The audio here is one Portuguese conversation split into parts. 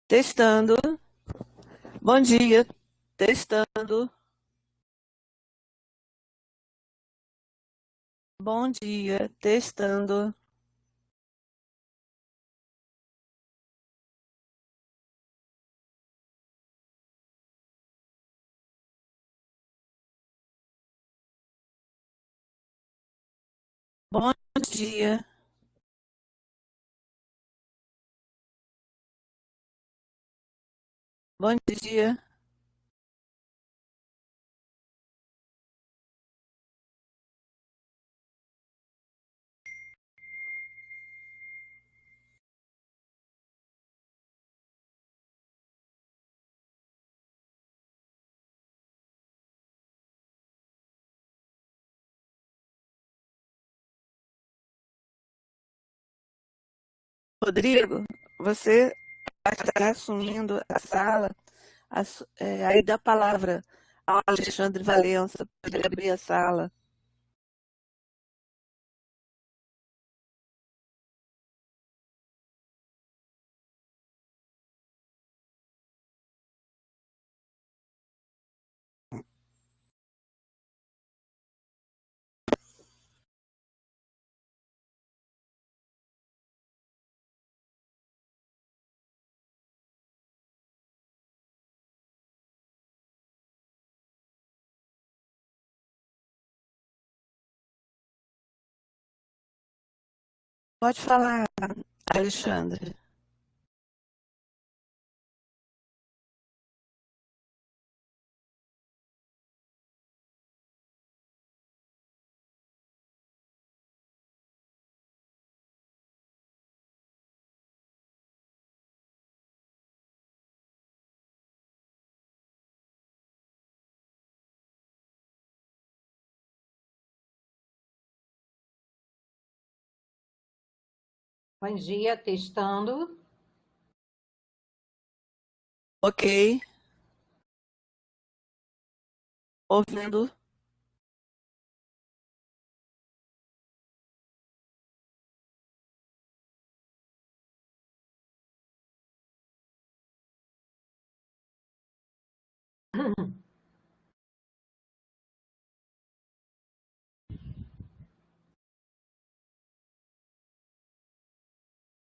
Testando. Bom dia. Testando. Bom dia. Testando. Bom dia. Bom dia. Rodrigo, você está assumindo a sala. Aí dá a palavra ao Alexandre Valença para ele abrir a sala. Pode falar, Alexandre. Bom dia, testando. Ok. Ouvindo.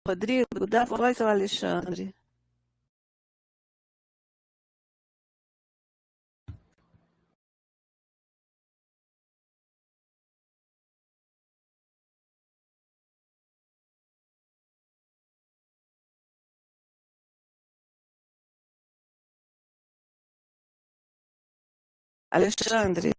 Rodrigo, dá voz ao Alexandre. Alexandre,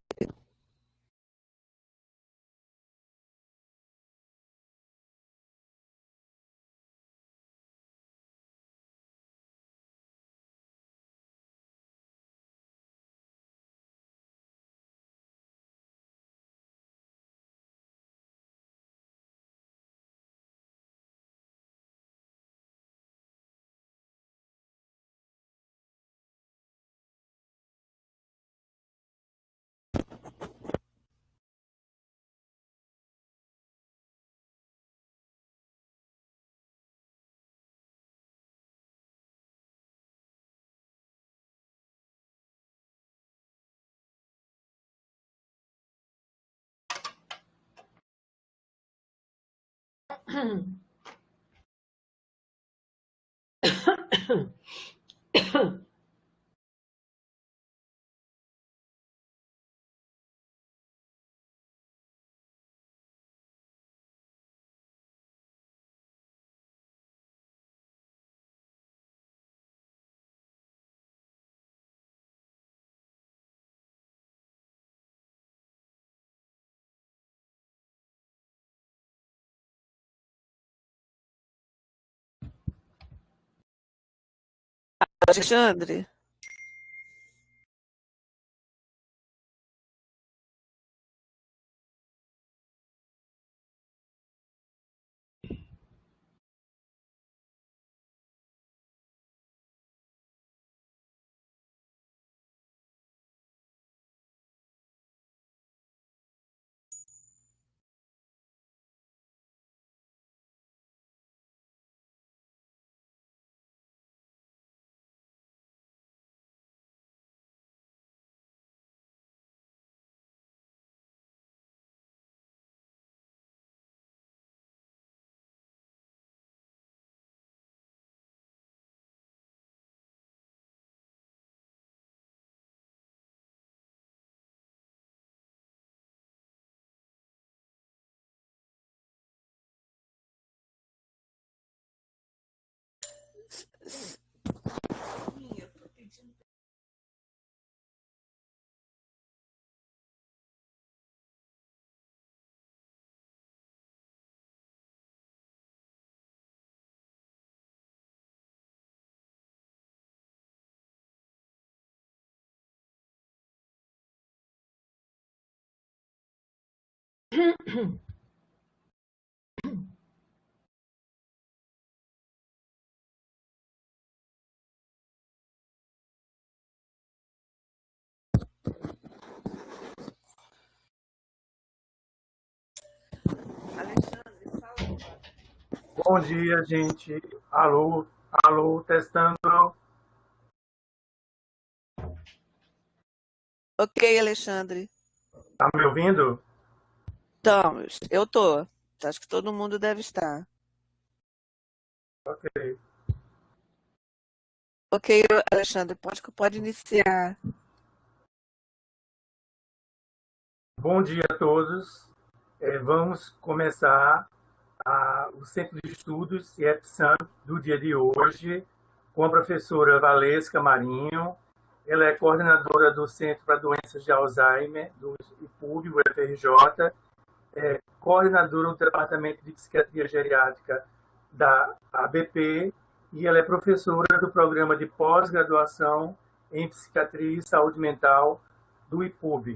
Alexandre, Alexandre, fala. Bom dia, gente. Alô, alô, testando. Ok, Alexandre. Tá me ouvindo? Estamos. Eu tô. Acho que todo mundo deve estar. Ok. Ok, Alexandre, pode iniciar. Bom dia a todos. Vamos começar o Centro de Estudos CIEPSAM do dia de hoje com a professora Valesca Marinho. Ela é coordenadora do Centro para Doenças de Alzheimer, do IPUB, UFRJ, coordenadora do Departamento de Psiquiatria Geriátrica da ABP, e ela é professora do Programa de Pós-Graduação em Psiquiatria e Saúde Mental do IPUB.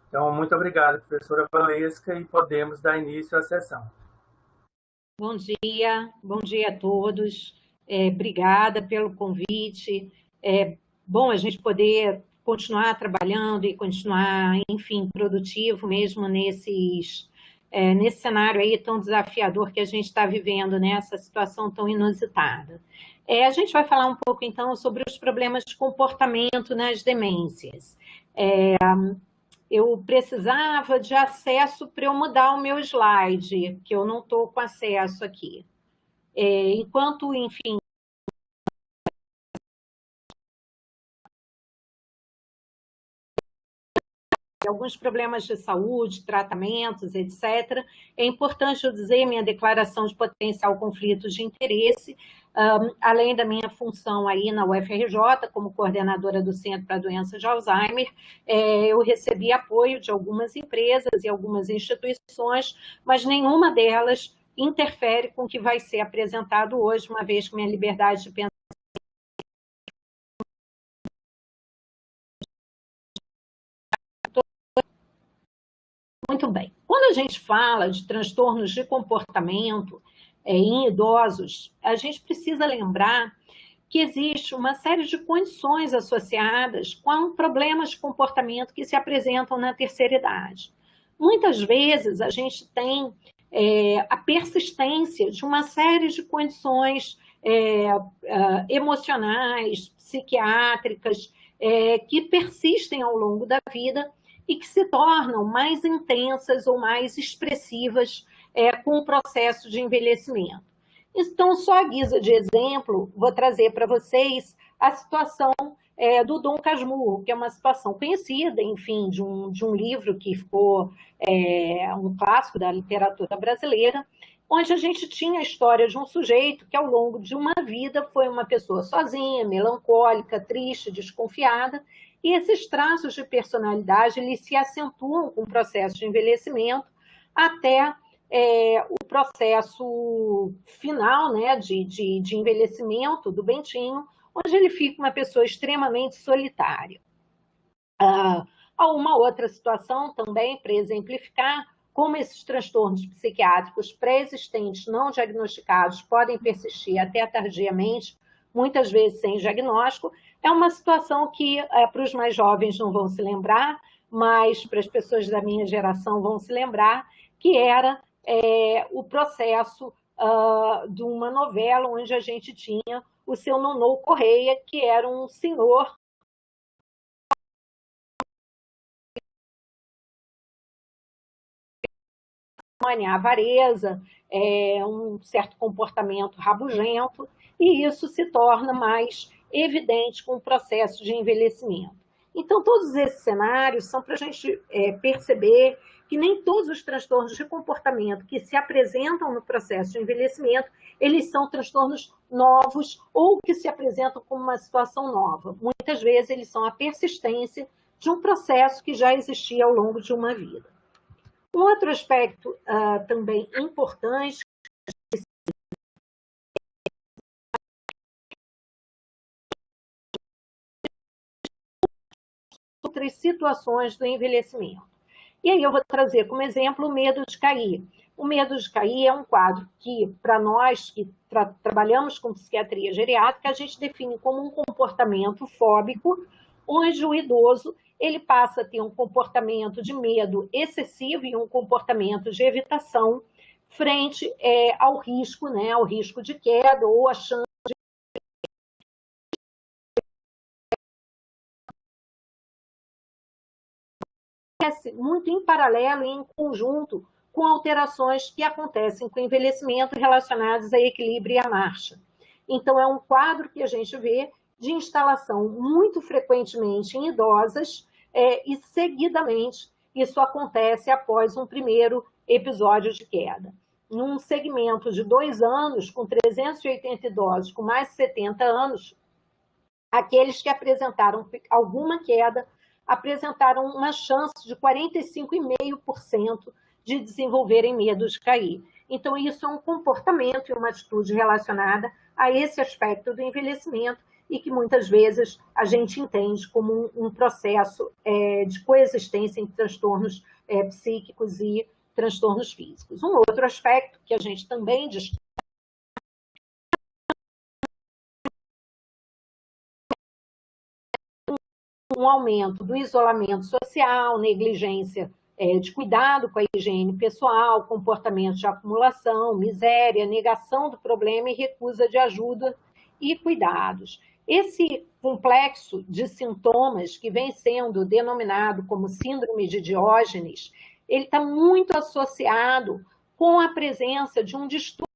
Então, muito obrigado, professora Valesca, e podemos dar início à sessão. Bom dia a todos. Obrigada pelo convite. É bom a gente poder continuar trabalhando e continuar, enfim, produtivo mesmo nesse cenário aí tão desafiador que a gente está vivendo, nessa situação tão inusitada. A gente vai falar um pouco, então, sobre os problemas de comportamento nas demências. Eu precisava de acesso para eu mudar o meu slide, que eu não estou com acesso aqui. Enquanto, enfim, alguns problemas de saúde, tratamentos, etc., é importante eu dizer minha declaração de potencial conflito de interesse, além da minha função aí na UFRJ, como coordenadora do Centro para Doenças de Alzheimer, eu recebi apoio de algumas empresas e algumas instituições, mas nenhuma delas interfere com o que vai ser apresentado hoje, uma vez que minha liberdade de pensamento. Muito bem. Quando a gente fala de transtornos de comportamento em idosos, a gente precisa lembrar que existe uma série de condições associadas com problemas de comportamento que se apresentam na terceira idade. Muitas vezes a gente tem a persistência de uma série de condições emocionais, psiquiátricas, que persistem ao longo da vida e que se tornam mais intensas ou mais expressivas com o processo de envelhecimento. Então, só a guisa de exemplo, vou trazer para vocês a situação do Dom Casmurro, que é uma situação conhecida, enfim, de um livro que ficou um clássico da literatura brasileira, onde a gente tinha a história de um sujeito que, ao longo de uma vida, foi uma pessoa sozinha, melancólica, triste, desconfiada, e esses traços de personalidade eles se acentuam com o processo de envelhecimento até o processo final, né, de envelhecimento do Bentinho, onde ele fica uma pessoa extremamente solitária. Há uma outra situação também, para exemplificar, como esses transtornos psiquiátricos pré-existentes não diagnosticados podem persistir até tardiamente, muitas vezes sem diagnóstico, é uma situação que para os mais jovens não vão se lembrar, mas para as pessoas da minha geração vão se lembrar, que era o processo de uma novela onde a gente tinha o seu Nonô Correia, que era um senhor avareza, um certo comportamento rabugento, e isso se torna mais evidente com o processo de envelhecimento. Então, todos esses cenários são para a gente perceber que nem todos os transtornos de comportamento que se apresentam no processo de envelhecimento, eles são transtornos novos ou que se apresentam como uma situação nova. Muitas vezes, eles são a persistência de um processo que já existia ao longo de uma vida. Um outro aspecto também importante outras situações do envelhecimento. E aí eu vou trazer como exemplo o medo de cair. O medo de cair é um quadro que, para nós que trabalhamos com psiquiatria geriátrica, a gente define como um comportamento fóbico, onde o idoso ele passa a ter um comportamento de medo excessivo e um comportamento de evitação frente ao risco, né, ao risco de queda ou a chance muito em paralelo e em conjunto com alterações que acontecem com o envelhecimento relacionadas a equilíbrio e a marcha. Então, é um quadro que a gente vê de instalação muito frequentemente em idosas e, seguidamente, isso acontece após um primeiro episódio de queda. Num segmento de 2 anos, com 380 idosos com mais de 70 anos, aqueles que apresentaram alguma queda apresentaram uma chance de 45,5% de desenvolverem medo de cair. Então, isso é um comportamento e uma atitude relacionada a esse aspecto do envelhecimento e que muitas vezes a gente entende como um processo de coexistência entre transtornos psíquicos e transtornos físicos. Um outro aspecto que a gente também discute um aumento do isolamento social, negligência de cuidado com a higiene pessoal, comportamento de acumulação, miséria, negação do problema e recusa de ajuda e cuidados. Esse complexo de sintomas que vem sendo denominado como síndrome de Diógenes, ele está muito associado com a presença de um distúrbio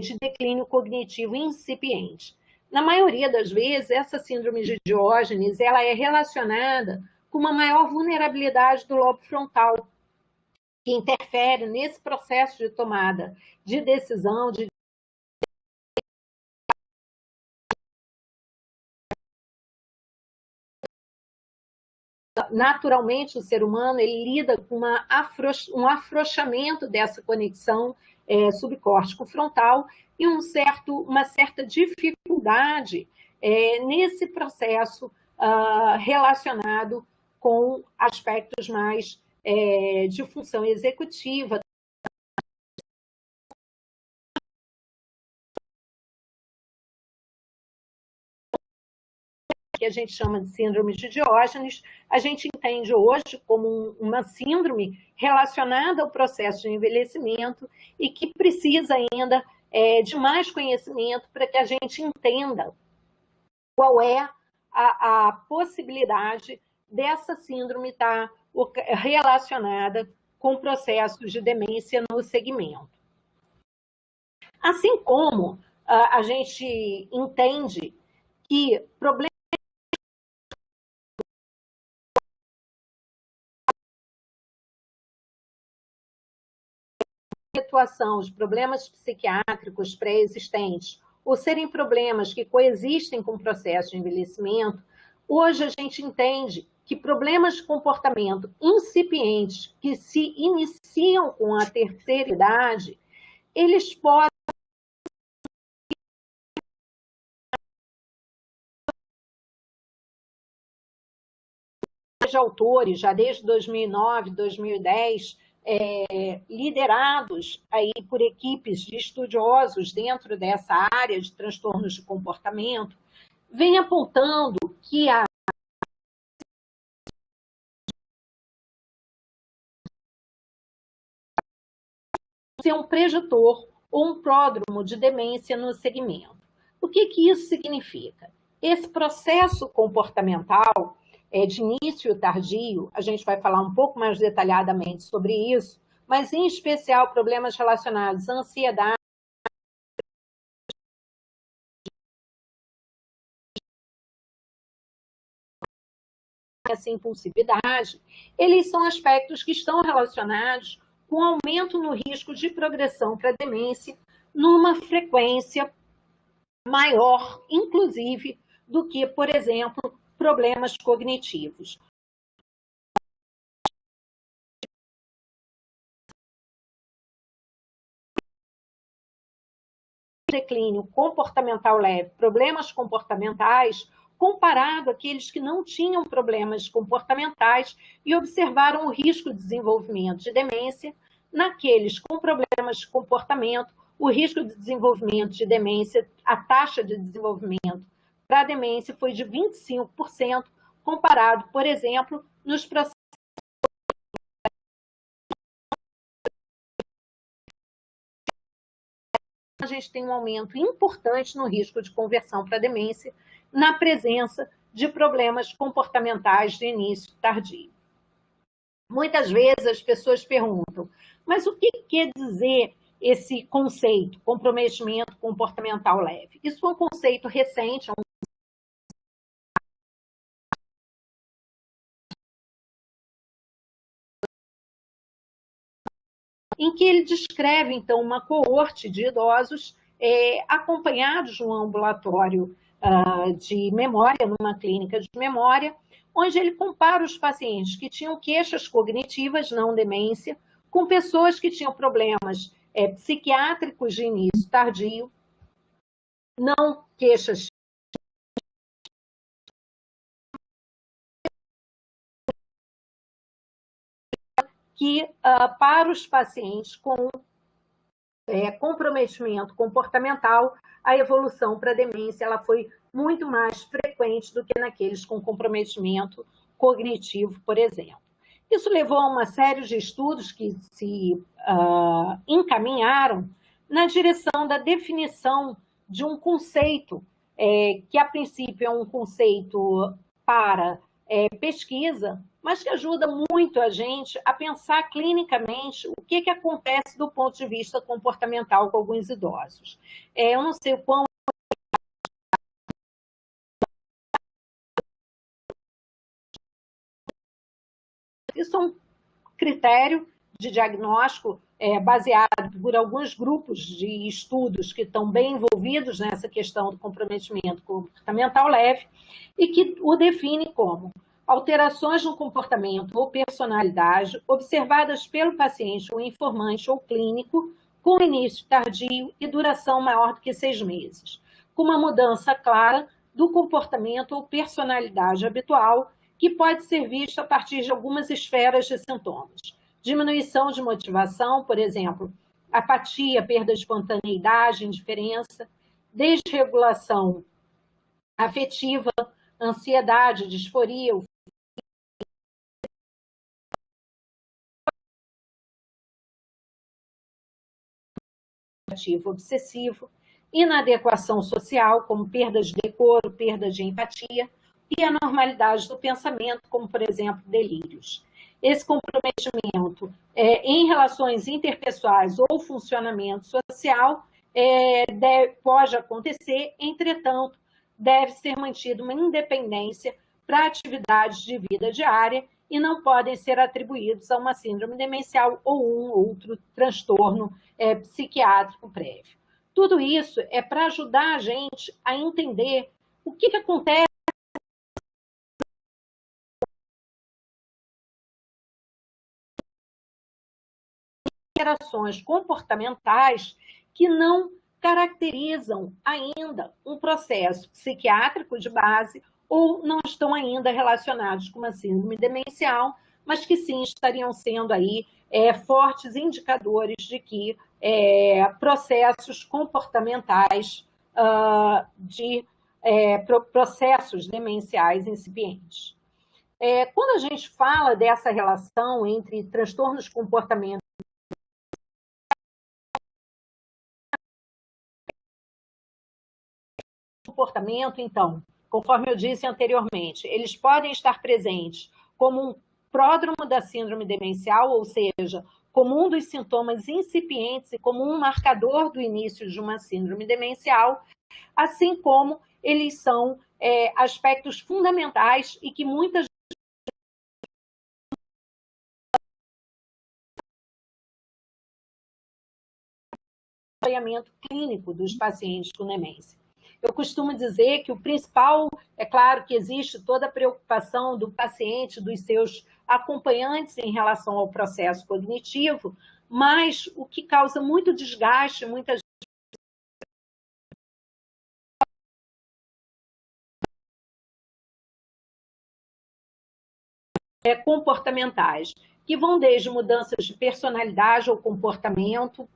de declínio cognitivo incipiente. Na maioria das vezes, essa síndrome de Diógenes ela é relacionada com uma maior vulnerabilidade do lobo frontal, que interfere nesse processo de tomada de decisão, de naturalmente o ser humano ele lida com um afrouxamento dessa conexão subcórtico-frontal e uma certa dificuldade nesse processo relacionado com aspectos mais de função executiva, que a gente chama de síndrome de Diógenes, a gente entende hoje como uma síndrome relacionada ao processo de envelhecimento e que precisa ainda de mais conhecimento para que a gente entenda qual é a possibilidade dessa síndrome estar relacionada com processos de demência no segmento. Assim como a gente entende que problemas atuação de problemas psiquiátricos pré-existentes ou serem problemas que coexistem com o processo de envelhecimento, hoje a gente entende que problemas de comportamento incipientes que se iniciam com a terceira idade, eles podem de autores, já desde 2009, 2010, liderados aí por equipes de estudiosos dentro dessa área de transtornos de comportamento, vem apontando que ser um preditor ou um pródromo de demência no segmento. O que isso significa? Esse processo comportamental de início tardio, a gente vai falar um pouco mais detalhadamente sobre isso, mas em especial problemas relacionados à ansiedade, essa impulsividade, eles são aspectos que estão relacionados com aumento no risco de progressão para a demência numa frequência maior, inclusive, do que, por exemplo, problemas cognitivos. Declínio comportamental leve, problemas comportamentais, comparado àqueles que não tinham problemas comportamentais e observaram o risco de desenvolvimento de demência. Naqueles com problemas de comportamento, o risco de desenvolvimento de demência, a taxa de desenvolvimento para a demência foi de 25%, comparado, por exemplo, nos processos. A gente tem um aumento importante no risco de conversão para a demência na presença de problemas comportamentais de início tardio. Muitas vezes as pessoas perguntam, mas o que quer dizer esse conceito, comprometimento comportamental leve? Isso é um conceito recente, em que ele descreve, então, uma coorte de idosos acompanhados de um ambulatório de memória, numa clínica de memória, onde ele compara os pacientes que tinham queixas cognitivas, não demência, com pessoas que tinham problemas psiquiátricos de início tardio, não queixas que, para os pacientes com comprometimento comportamental, a evolução para a demência ela foi muito mais frequente do que naqueles com comprometimento cognitivo, por exemplo. Isso levou a uma série de estudos que se encaminharam na direção da definição de um conceito, que a princípio é um conceito para pesquisa, mas que ajuda muito a gente a pensar clinicamente o que acontece do ponto de vista comportamental com alguns idosos. Eu não sei o quão isso é um critério de diagnóstico baseado por alguns grupos de estudos que estão bem envolvidos nessa questão do comprometimento comportamental leve e que o define como alterações no comportamento ou personalidade observadas pelo paciente ou informante ou clínico com início tardio e duração maior do que 6 meses, com uma mudança clara do comportamento ou personalidade habitual que pode ser vista a partir de algumas esferas de sintomas. Diminuição de motivação, por exemplo, apatia, perda de espontaneidade, indiferença, desregulação afetiva, ansiedade, disforia, obsessivo, inadequação social, como perda de decoro, perda de empatia, e anormalidade do pensamento, como, por exemplo, delírios. Esse comprometimento em relações interpessoais ou funcionamento social pode acontecer, entretanto, deve ser mantida uma independência para atividades de vida diária e não podem ser atribuídos a uma síndrome demencial ou um outro transtorno psiquiátrico prévio. Tudo isso é para ajudar a gente a entender o que acontece alterações comportamentais que não caracterizam ainda um processo psiquiátrico de base ou não estão ainda relacionados com uma síndrome demencial, mas que sim estariam sendo aí fortes indicadores de que processos comportamentais processos demenciais incipientes. Quando a gente fala dessa relação entre transtornos comportamentais então, conforme eu disse anteriormente, eles podem estar presentes como um pródromo da síndrome demencial, ou seja, como um dos sintomas incipientes e como um marcador do início de uma síndrome demencial, assim como eles são aspectos fundamentais e que muitas acompanhamento clínico dos pacientes com demência. Eu costumo dizer que o principal, é claro que existe toda a preocupação do paciente, dos seus acompanhantes em relação ao processo cognitivo, mas o que causa muito desgaste, muitas comportamentais, que vão desde mudanças de personalidade ou comportamento,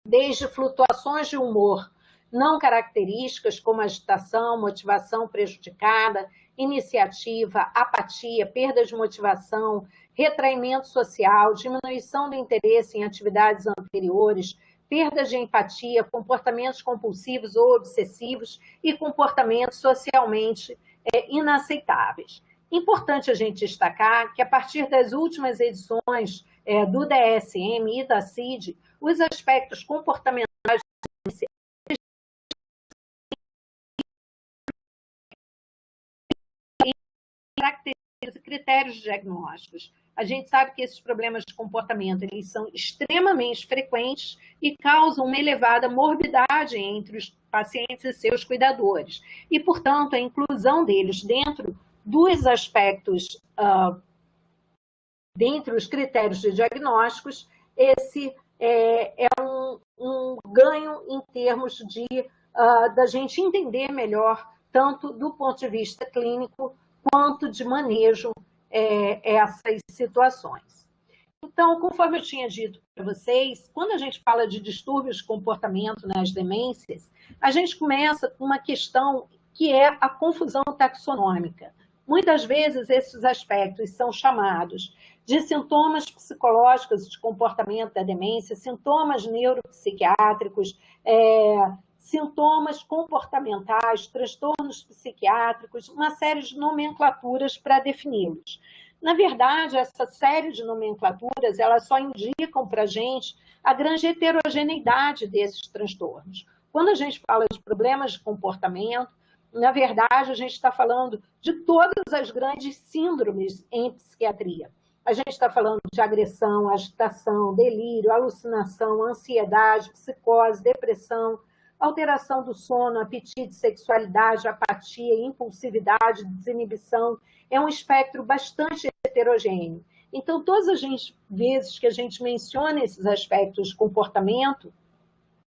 desde flutuações de humor não características, como agitação, motivação prejudicada, iniciativa, apatia, perda de motivação, retraimento social, diminuição do interesse em atividades anteriores, perda de empatia, comportamentos compulsivos ou obsessivos e comportamentos socialmente inaceitáveis. Importante a gente destacar que, a partir das últimas edições do DSM e da CID, os aspectos comportamentais características e critérios diagnósticos. A gente sabe que esses problemas de comportamento eles são extremamente frequentes e causam uma elevada morbidade entre os pacientes e seus cuidadores. E, portanto, a inclusão deles dentro dos aspectos, dentre os critérios de diagnósticos, esse é um ganho em termos de da gente entender melhor, tanto do ponto de vista clínico, quanto de manejo essas situações. Então, conforme eu tinha dito para vocês, quando a gente fala de distúrbios de comportamento nas demências, a gente começa com uma questão que é a confusão taxonômica. Muitas vezes, esses aspectos são chamados de sintomas psicológicos de comportamento da demência, sintomas neuropsiquiátricos, sintomas comportamentais, transtornos psiquiátricos, uma série de nomenclaturas para defini-los. Na verdade, essa série de nomenclaturas, elas só indicam para a gente a grande heterogeneidade desses transtornos. Quando a gente fala de problemas de comportamento, na verdade, a gente está falando de todas as grandes síndromes em psiquiatria. A gente está falando de agressão, agitação, delírio, alucinação, ansiedade, psicose, depressão, alteração do sono, apetite, sexualidade, apatia, impulsividade, desinibição. É um espectro bastante heterogêneo. Então, todas as vezes que a gente menciona esses aspectos de comportamento,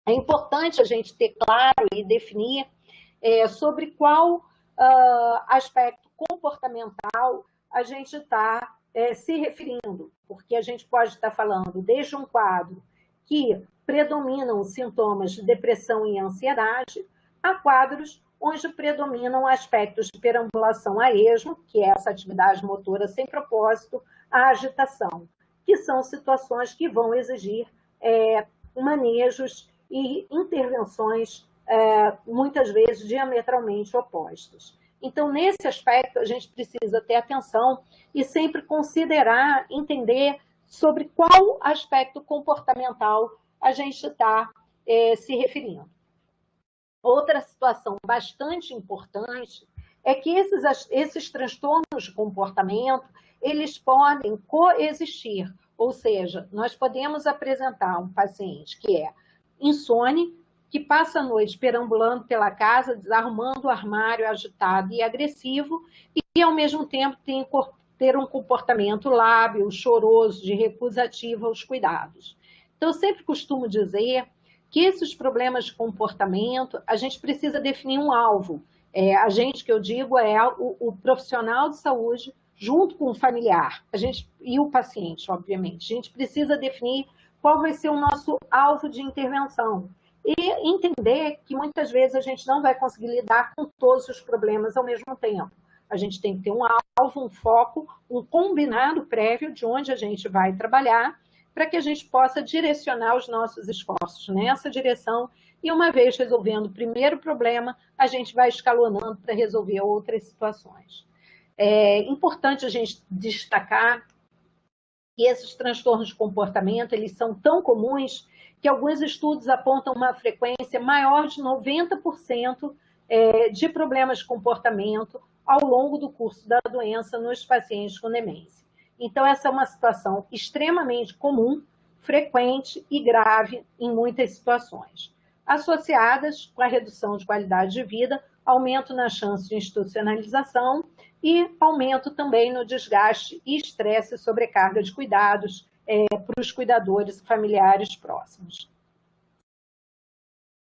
é importante a gente ter claro e definir sobre qual aspecto comportamental a gente está se referindo, porque a gente pode estar falando desde um quadro que predominam sintomas de depressão e ansiedade, a quadros onde predominam aspectos de perambulação a esmo, que é essa atividade motora sem propósito, a agitação, que são situações que vão exigir manejos e intervenções muitas vezes diametralmente opostos. Então, nesse aspecto, a gente precisa ter atenção e sempre considerar, entender sobre qual aspecto comportamental a gente está se referindo. Outra situação bastante importante é que esses transtornos de comportamento, eles podem coexistir, ou seja, nós podemos apresentar um paciente que é insone, que passa a noite perambulando pela casa, desarrumando o armário, agitado e agressivo, e ao mesmo tempo ter um comportamento lábil, choroso, de recusa ativa aos cuidados. Então, eu sempre costumo dizer que esses problemas de comportamento, a gente precisa definir um alvo. A gente, que eu digo, é o profissional de saúde junto com o familiar, e o paciente, obviamente. A gente precisa definir qual vai ser o nosso alvo de intervenção. E entender que muitas vezes a gente não vai conseguir lidar com todos os problemas ao mesmo tempo. A gente tem que ter um alvo, um foco, um combinado prévio de onde a gente vai trabalhar para que a gente possa direcionar os nossos esforços nessa direção e, uma vez resolvendo o primeiro problema, a gente vai escalonando para resolver outras situações. É importante a gente destacar que esses transtornos de comportamento, eles são tão comuns que alguns estudos apontam uma frequência maior de 90% de problemas de comportamento ao longo do curso da doença nos pacientes com demência. Então, essa é uma situação extremamente comum, frequente e grave em muitas situações, associadas com a redução de qualidade de vida, aumento na chance de institucionalização e aumento também no desgaste e estresse e sobrecarga de cuidados para os cuidadores e familiares próximos.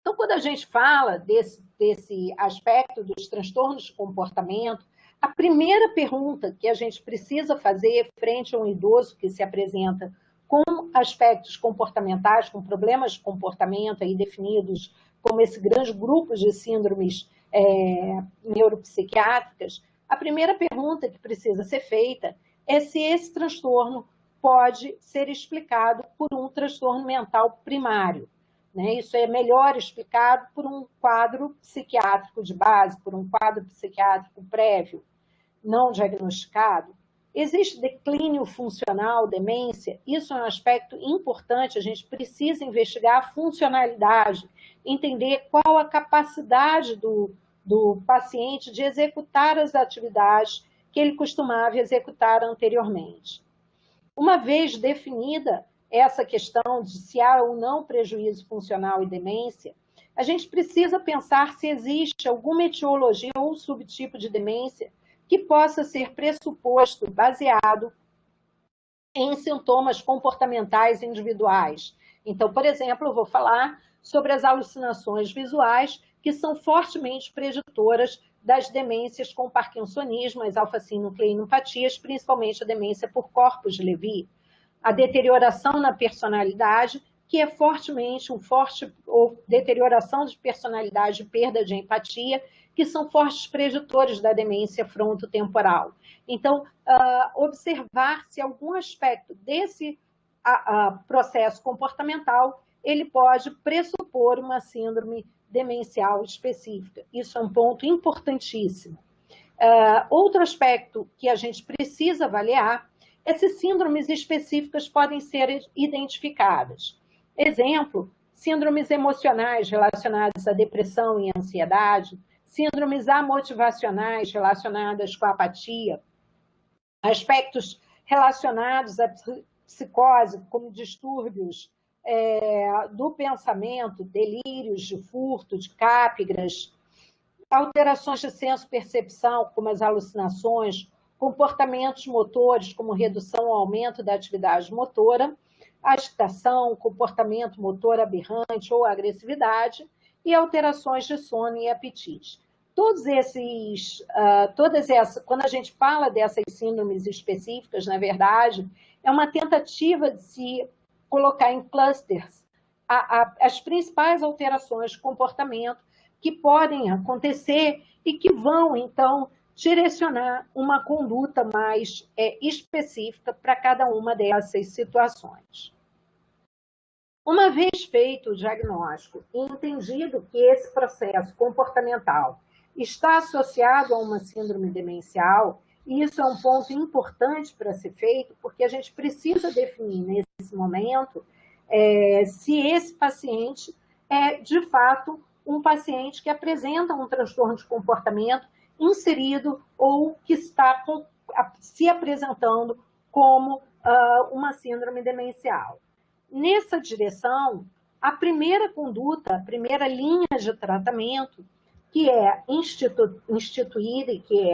Então, quando a gente fala desse aspecto dos transtornos de comportamento, a primeira pergunta que a gente precisa fazer frente a um idoso que se apresenta com aspectos comportamentais, com problemas de comportamento aí definidos como esse grande grupo de síndromes neuropsiquiátricas, a primeira pergunta que precisa ser feita é se esse transtorno pode ser explicado por um transtorno mental primário. Né? Isso é melhor explicado por um quadro psiquiátrico de base, por um quadro psiquiátrico prévio, não diagnosticado. Existe declínio funcional, demência? Isso é um aspecto importante, a gente precisa investigar a funcionalidade, entender qual a capacidade do paciente de executar as atividades que ele costumava executar anteriormente. Uma vez definida essa questão de se há ou não prejuízo funcional e demência, a gente precisa pensar se existe alguma etiologia ou subtipo de demência que possa ser pressuposto, baseado em sintomas comportamentais individuais. Então, por exemplo, eu vou falar sobre as alucinações visuais, que são fortemente preditoras das demências com parkinsonismo, as alfa-sinucleinopatias, principalmente a demência por corpos de Levy. A deterioração na personalidade, que é ou deterioração de personalidade e perda de empatia, que são fortes preditores da demência frontotemporal. Então, observar se algum aspecto desse processo comportamental ele pode pressupor uma síndrome demencial específica. Isso é um ponto importantíssimo. Outro aspecto que a gente precisa avaliar é se síndromes específicas podem ser identificadas. Exemplo, síndromes emocionais relacionadas à depressão e ansiedade, síndromes amotivacionais relacionadas com a apatia, aspectos relacionados à psicose, como distúrbios do pensamento, delírios de furto, de cápigras, alterações de senso-percepção, como as alucinações, comportamentos motores, como redução ou aumento da atividade motora, agitação, comportamento motor aberrante ou agressividade, e alterações de sono e apetite. Quando a gente fala dessas síndromes específicas, na verdade, é uma tentativa de se colocar em clusters as principais alterações de comportamento que podem acontecer e que vão, então, direcionar uma conduta mais específica para cada uma dessas situações. Uma vez feito o diagnóstico e entendido que esse processo comportamental está associado a uma síndrome demencial, e isso é um ponto importante para ser feito, porque a gente precisa definir nesse momento se esse paciente é, de fato, um paciente que apresenta um transtorno de comportamento inserido ou que está se apresentando como uma síndrome demencial. Nessa direção, a primeira conduta, a primeira linha de tratamento que é instituída e que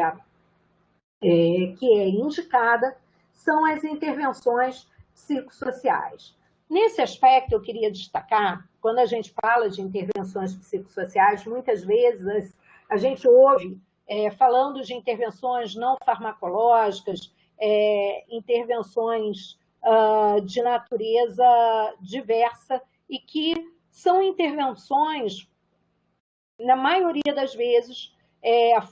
é indicada são as intervenções psicossociais. Nesse aspecto, eu queria destacar, quando a gente fala de intervenções psicossociais, muitas vezes a gente ouve falando de intervenções não farmacológicas, intervenções de natureza diversa e que são intervenções, na maioria das vezes,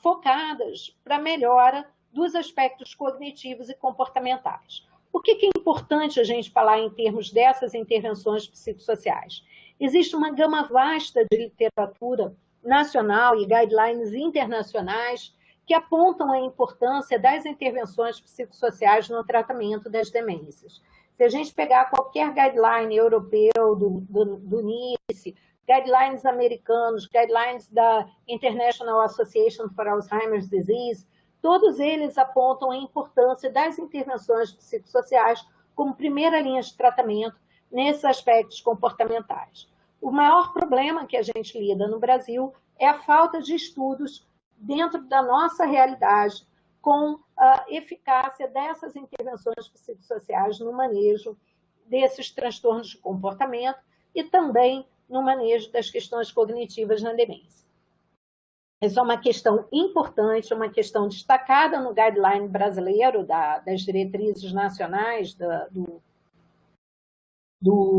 focadas para a melhora dos aspectos cognitivos e comportamentais. Por que é importante a gente falar em termos dessas intervenções psicossociais? Existe uma gama vasta de literatura nacional e guidelines internacionais que apontam a importância das intervenções psicossociais no tratamento das demências. Se a gente pegar qualquer guideline europeu do NICE, guidelines americanos, guidelines da International Association for Alzheimer's Disease, todos eles apontam a importância das intervenções psicossociais como primeira linha de tratamento nesses aspectos comportamentais. O maior problema que a gente lida no Brasil é a falta de estudos dentro da nossa realidade com a eficácia dessas intervenções psicossociais no manejo desses transtornos de comportamento e também no manejo das questões cognitivas na demência. Essa é uma questão importante, uma questão destacada no guideline brasileiro das diretrizes nacionais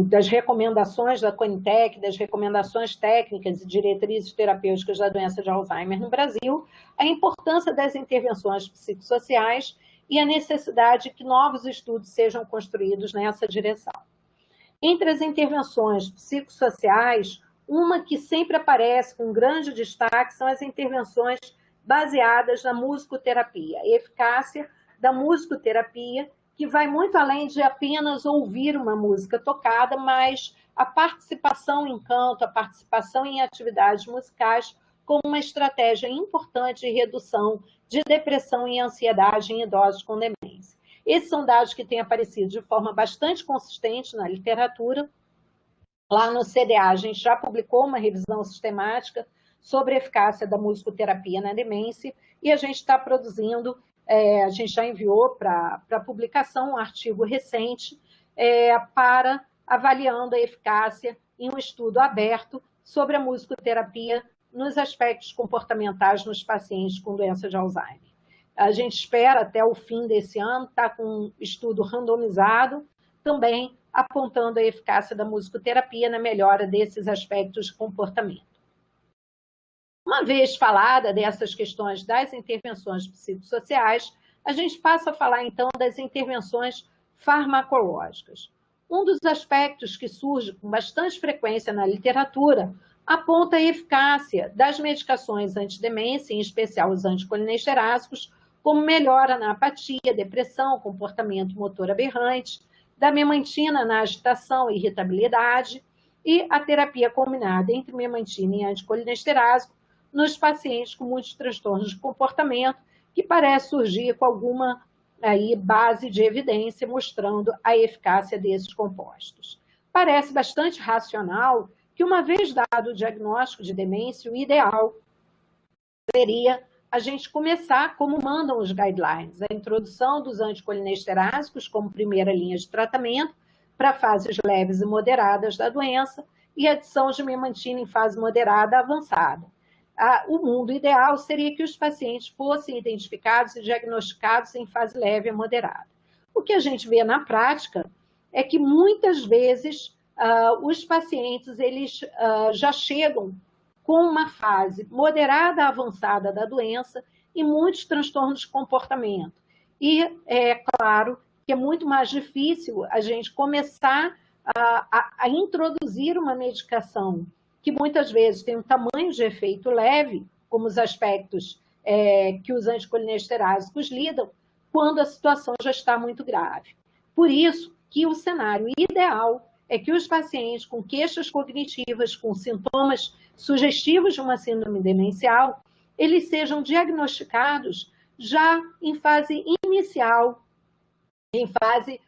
das recomendações da Conitec, das recomendações técnicas e diretrizes terapêuticas da doença de Alzheimer no Brasil, a importância das intervenções psicossociais e a necessidade de que novos estudos sejam construídos nessa direção. Entre as intervenções psicossociais, uma que sempre aparece com grande destaque são as intervenções baseadas na musicoterapia, a eficácia da musicoterapia, que vai muito além de apenas ouvir uma música tocada, mas a participação em canto, a participação em atividades musicais como uma estratégia importante de redução de depressão e ansiedade em idosos com demência. Esses são dados que têm aparecido de forma bastante consistente na literatura. Lá no CDA, a gente já publicou uma revisão sistemática sobre a eficácia da musicoterapia na demência e a gente está produzindo, a gente já enviou para publicação um artigo recente para avaliando a eficácia em um estudo aberto sobre a musicoterapia nos aspectos comportamentais nos pacientes com doença de Alzheimer. A gente espera até o fim desse ano estar com um estudo randomizado, também apontando a eficácia da musicoterapia na melhora desses aspectos de comportamento. Uma vez falada dessas questões das intervenções psicossociais, a gente passa a falar, então, das intervenções farmacológicas. Um dos aspectos que surge com bastante frequência na literatura aponta a eficácia das medicações antidemência, em especial os anticolinesteráticos, como melhora na apatia, depressão, comportamento motor aberrante, da memantina na agitação e irritabilidade, e a terapia combinada entre memantina e anticolinesterático nos pacientes com muitos transtornos de comportamento, que parece surgir com alguma base de evidência mostrando a eficácia desses compostos. Parece bastante racional que, uma vez dado o diagnóstico de demência, o ideal seria a gente começar, como mandam os guidelines, a introdução dos anticolinesteráticos como primeira linha de tratamento para fases leves e moderadas da doença e adição de memantina em fase moderada avançada. O mundo ideal seria que os pacientes fossem identificados e diagnosticados em fase leve a moderada. O que a gente vê na prática é que muitas vezes os pacientes eles, já chegam com uma fase moderada a avançada da doença e muitos transtornos de comportamento. E é claro que é muito mais difícil a gente começar a introduzir uma medicação que muitas vezes tem um tamanho de efeito leve, como os aspectos que os anticolinesteráticos lidam, quando a situação já está muito grave. Por isso que o cenário ideal é que os pacientes com queixas cognitivas, com sintomas sugestivos de uma síndrome demencial, eles sejam diagnosticados já em fase inicial, em fase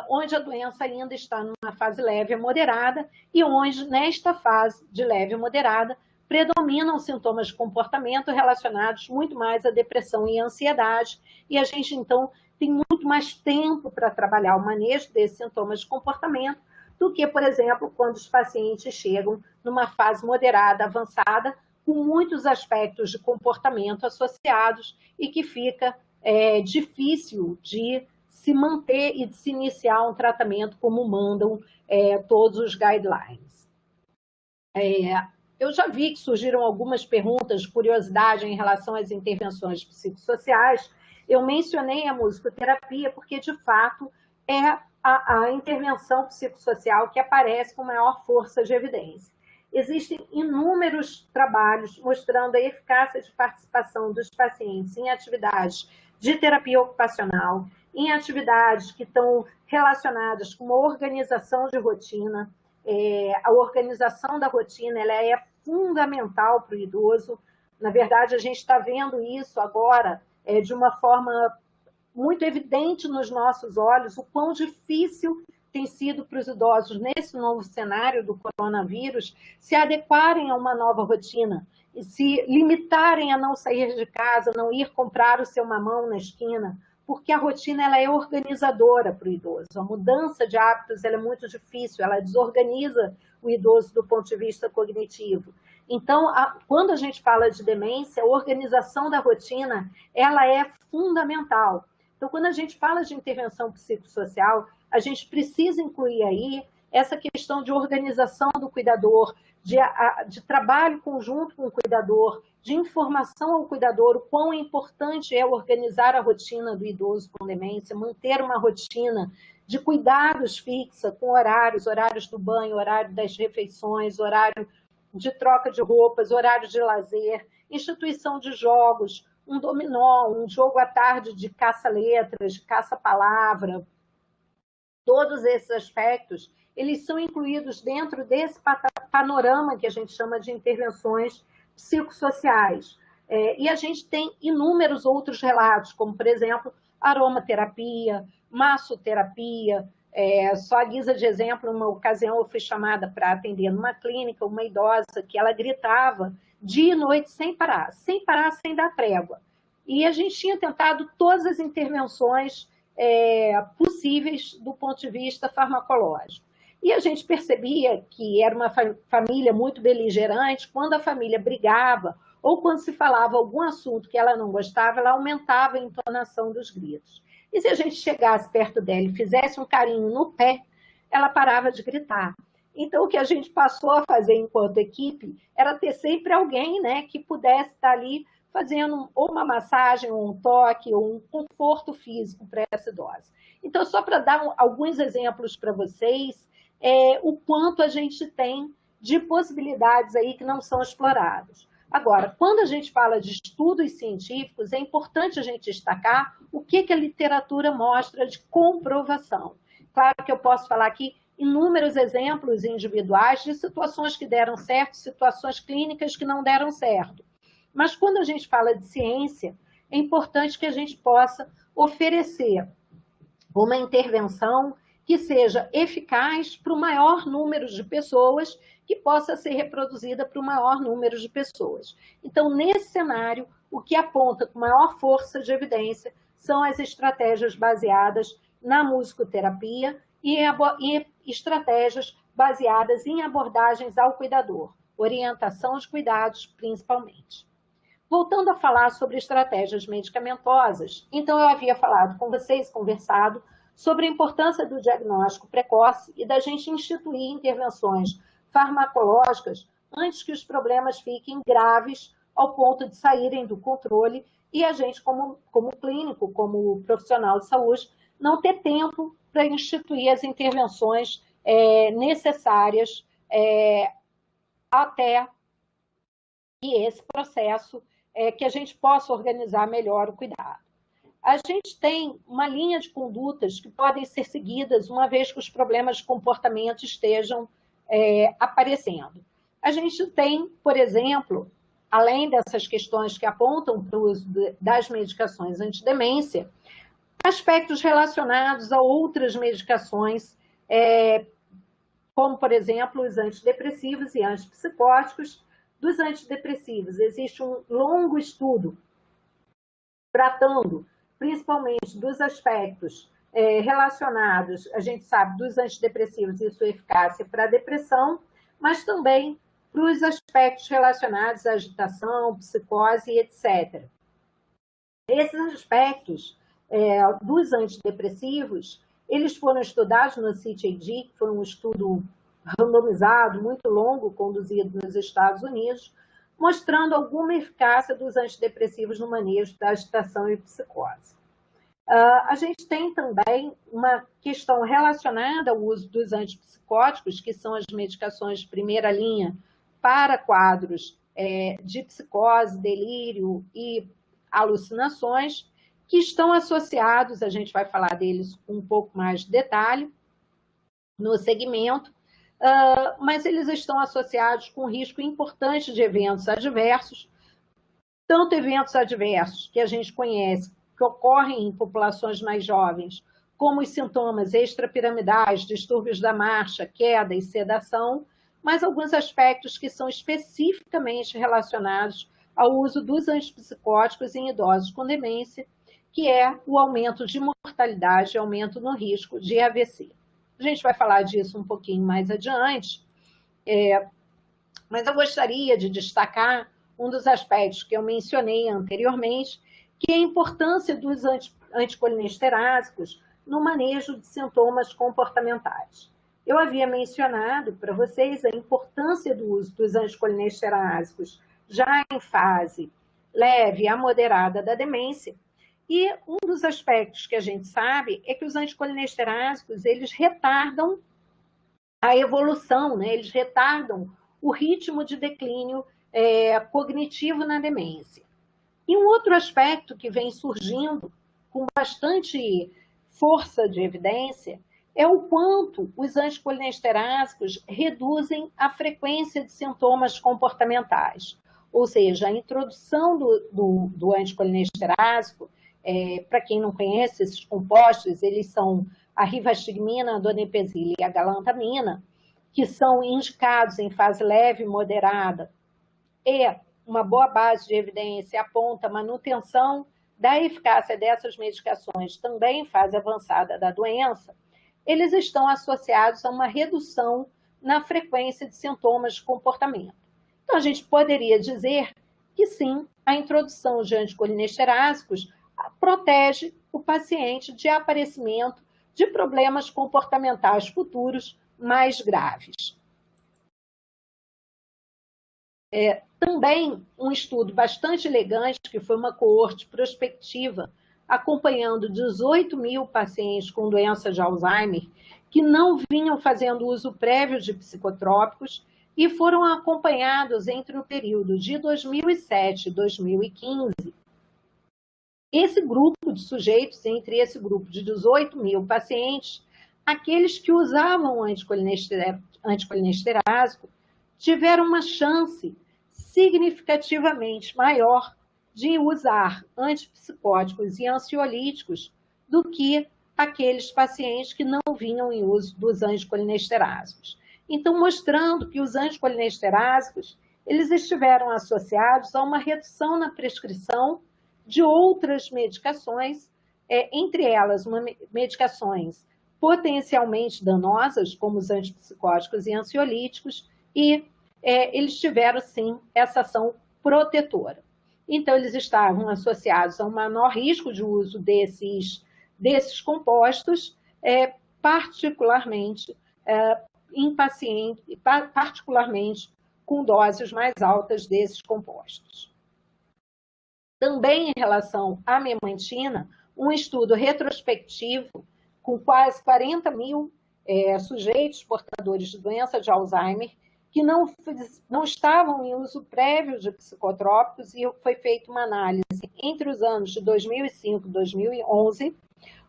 onde a doença ainda está numa fase leve a moderada e onde, nesta fase de leve a moderada, predominam sintomas de comportamento relacionados muito mais à depressão e à ansiedade, e a gente, então, tem muito mais tempo para trabalhar o manejo desses sintomas de comportamento do que, por exemplo, quando os pacientes chegam numa fase moderada, avançada, com muitos aspectos de comportamento associados e que fica difícil de se manter e de se iniciar um tratamento como mandam todos os guidelines. Eu já vi que surgiram algumas perguntas de curiosidade em relação às intervenções psicossociais. Eu mencionei a musicoterapia porque, de fato, é a intervenção psicossocial que aparece com maior força de evidência. Existem inúmeros trabalhos mostrando a eficácia de participação dos pacientes em atividades de terapia ocupacional, em atividades que estão relacionadas com uma organização de rotina. A organização da rotina ela é fundamental para o idoso. Na verdade, a gente está vendo isso agora de uma forma muito evidente nos nossos olhos, o quão difícil tem sido para os idosos, nesse novo cenário do coronavírus, se adequarem a uma nova rotina e se limitarem a não sair de casa, não ir comprar o seu mamão na esquina, porque a rotina ela é organizadora para o idoso. A mudança de hábitos ela é muito difícil, ela desorganiza o idoso do ponto de vista cognitivo. Então, quando a gente fala de demência, a organização da rotina ela é fundamental. Então, quando a gente fala de intervenção psicossocial, a gente precisa incluir aí essa questão de organização do cuidador, de trabalho conjunto com o cuidador, de informação ao cuidador, o quão importante é organizar a rotina do idoso com demência, manter uma rotina de cuidados fixa, com horários do banho, horário das refeições, horário de troca de roupas, horário de lazer, instituição de jogos, um dominó, um jogo à tarde de caça-letras, de caça-palavra. Todos esses aspectos, eles são incluídos dentro desse panorama que a gente chama de intervenções psicossociais. E a gente tem inúmeros outros relatos, como, por exemplo, aromaterapia, massoterapia. Só a guisa de exemplo, numa ocasião eu fui chamada para atender numa clínica uma idosa que ela gritava dia e noite sem parar, sem dar trégua. E a gente tinha tentado todas as intervenções possíveis do ponto de vista farmacológico. E a gente percebia que era uma família muito beligerante. Quando a família brigava ou quando se falava algum assunto que ela não gostava, ela aumentava a entonação dos gritos. E se a gente chegasse perto dela e fizesse um carinho no pé, ela parava de gritar. Então, o que a gente passou a fazer enquanto equipe era ter sempre alguém, né, que pudesse estar ali fazendo ou uma massagem, ou um toque, ou um conforto físico para essa idosa. Então, só para dar alguns exemplos para vocês, o quanto a gente tem de possibilidades aí que não são exploradas. Agora, quando a gente fala de estudos científicos, é importante a gente destacar o que a literatura mostra de comprovação. Claro que eu posso falar aqui inúmeros exemplos individuais de situações que deram certo, situações clínicas que não deram certo. Mas quando a gente fala de ciência, é importante que a gente possa oferecer uma intervenção que seja eficaz para o maior número de pessoas, que possa ser reproduzida para o maior número de pessoas. Então, nesse cenário, o que aponta com maior força de evidência são as estratégias baseadas na musicoterapia e estratégias baseadas em abordagens ao cuidador, orientação de cuidados, principalmente. Voltando a falar sobre estratégias medicamentosas, então eu havia falado com vocês, conversado, sobre a importância do diagnóstico precoce e da gente instituir intervenções farmacológicas antes que os problemas fiquem graves ao ponto de saírem do controle e a gente, como clínico, como profissional de saúde, não ter tempo para instituir as intervenções necessárias até que esse processo, que a gente possa organizar melhor o cuidado. A gente tem uma linha de condutas que podem ser seguidas uma vez que os problemas de comportamento estejam aparecendo. A gente tem, por exemplo, além dessas questões que apontam para o uso das medicações antidemência, aspectos relacionados a outras medicações, como, por exemplo, os antidepressivos e antipsicóticos. Dos antidepressivos, existe um longo estudo tratando principalmente dos aspectos relacionados, a gente sabe, dos antidepressivos e sua eficácia para a depressão, mas também para os aspectos relacionados à agitação, psicose, etc. Esses aspectos dos antidepressivos, eles foram estudados no CIT-AD, que foi um estudo randomizado, muito longo, conduzido nos Estados Unidos, mostrando alguma eficácia dos antidepressivos no manejo da agitação e psicose. A gente tem também uma questão relacionada ao uso dos antipsicóticos, que são as medicações de primeira linha para quadros de psicose, delírio e alucinações, que estão associados, a gente vai falar deles com um pouco mais de detalhe no segmento, mas eles estão associados com um risco importante de eventos adversos, tanto eventos adversos que a gente conhece, que ocorrem em populações mais jovens, como os sintomas extrapiramidais, distúrbios da marcha, queda e sedação, mas alguns aspectos que são especificamente relacionados ao uso dos antipsicóticos em idosos com demência, que é o aumento de mortalidade e aumento no risco de AVC. A gente vai falar disso um pouquinho mais adiante, mas eu gostaria de destacar um dos aspectos que eu mencionei anteriormente, que é a importância dos anticolinestérásicos no manejo de sintomas comportamentais. Eu havia mencionado para vocês a importância do uso dos anticolinestérásicos já em fase leve a moderada da demência, e um dos aspectos que a gente sabe é que os anticolinestérásicos, eles retardam a evolução, né? Eles retardam o ritmo de declínio cognitivo na demência. E um outro aspecto que vem surgindo com bastante força de evidência é o quanto os anticolinestérásicos reduzem a frequência de sintomas comportamentais. Ou seja, a introdução do anticolinesterásico, para quem não conhece esses compostos, eles são a rivastigmina, a donepezila e a galantamina, que são indicados em fase leve e moderada, e uma boa base de evidência aponta a manutenção da eficácia dessas medicações também em fase avançada da doença, eles estão associados a uma redução na frequência de sintomas de comportamento. Então, a gente poderia dizer que sim, a introdução de anticolinestérásicos protege o paciente de aparecimento de problemas comportamentais futuros mais graves. Também um estudo bastante elegante, que foi uma coorte prospectiva, acompanhando 18 mil pacientes com doença de Alzheimer, que não vinham fazendo uso prévio de psicotrópicos e foram acompanhados entre o período de 2007 e 2015. Esse grupo de sujeitos, entre esse grupo de 18 mil pacientes, aqueles que usavam anticolinesterásico tiveram uma chance significativamente maior de usar antipsicóticos e ansiolíticos do que aqueles pacientes que não vinham em uso dos anticolinestérásicos. Então, mostrando que os anticolinestérásicos, eles estiveram associados a uma redução na prescrição de outras medicações, entre elas medicações potencialmente danosas, como os antipsicóticos e ansiolíticos, e eles tiveram, sim, essa ação protetora. Então, eles estavam associados a um menor risco de uso desses compostos, particularmente em pacientes, particularmente com doses mais altas desses compostos. Também em relação à memantina, um estudo retrospectivo com quase 40 mil sujeitos portadores de doença de Alzheimer que não estavam em uso prévio de psicotrópicos, e foi feita uma análise entre os anos de 2005 e 2011,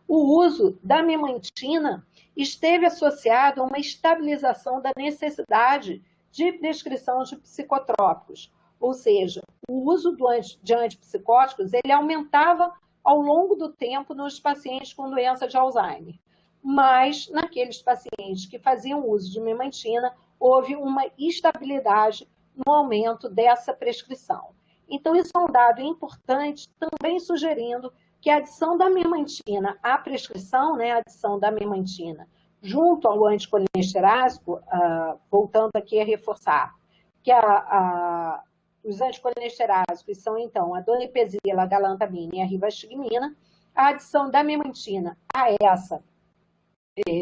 o uso da memantina esteve associado a uma estabilização da necessidade de prescrição de psicotrópicos, ou seja, o uso de antipsicóticos ele aumentava ao longo do tempo nos pacientes com doença de Alzheimer, mas naqueles pacientes que faziam uso de memantina, houve uma estabilidade no aumento dessa prescrição. Então, isso é um dado importante, também sugerindo que a adição da memantina à prescrição, né, a adição da memantina junto ao anticolinesterásico, voltando aqui a reforçar, que os anticolinesterágicos são, então, a donepezila, a galantamina e a rivastigmina, a adição da memantina a essa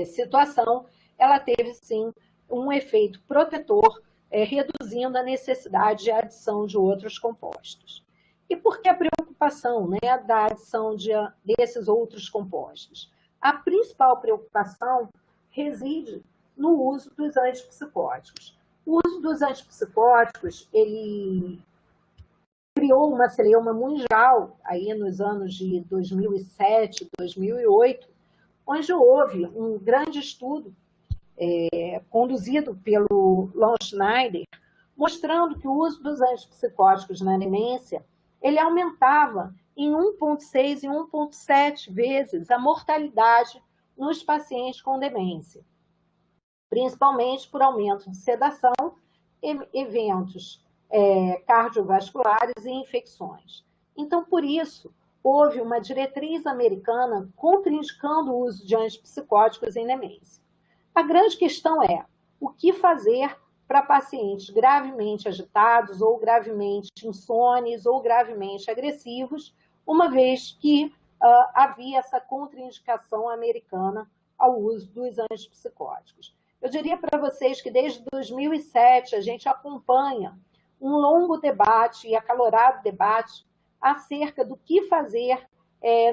situação, ela teve, sim, um efeito protetor, reduzindo a necessidade de adição de outros compostos. E por que a preocupação, né, da adição desses outros compostos? A principal preocupação reside no uso dos antipsicóticos. O uso dos antipsicóticos, ele criou uma celeuma mundial aí nos anos de 2007, 2008, onde houve um grande estudo conduzido pelo Lon Schneider, mostrando que o uso dos antipsicóticos na demência, ele aumentava em 1,6 e 1,7 vezes a mortalidade nos pacientes com demência, principalmente por aumento de sedação, eventos cardiovasculares e infecções. Então, por isso, houve uma diretriz americana contraindicando o uso de antipsicóticos em demência. A grande questão é o que fazer para pacientes gravemente agitados ou gravemente insones ou gravemente agressivos, uma vez que havia essa contraindicação americana ao uso dos antipsicóticos. Eu diria para vocês que desde 2007 a gente acompanha um longo debate e acalorado debate acerca do que fazer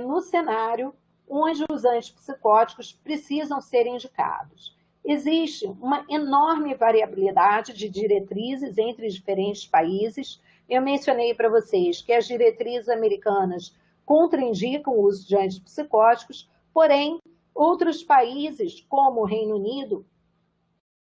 no cenário onde os antipsicóticos precisam ser indicados. Existe uma enorme variabilidade de diretrizes entre diferentes países. Eu mencionei para vocês que as diretrizes americanas contraindicam o uso de antipsicóticos, porém, outros países, como o Reino Unido,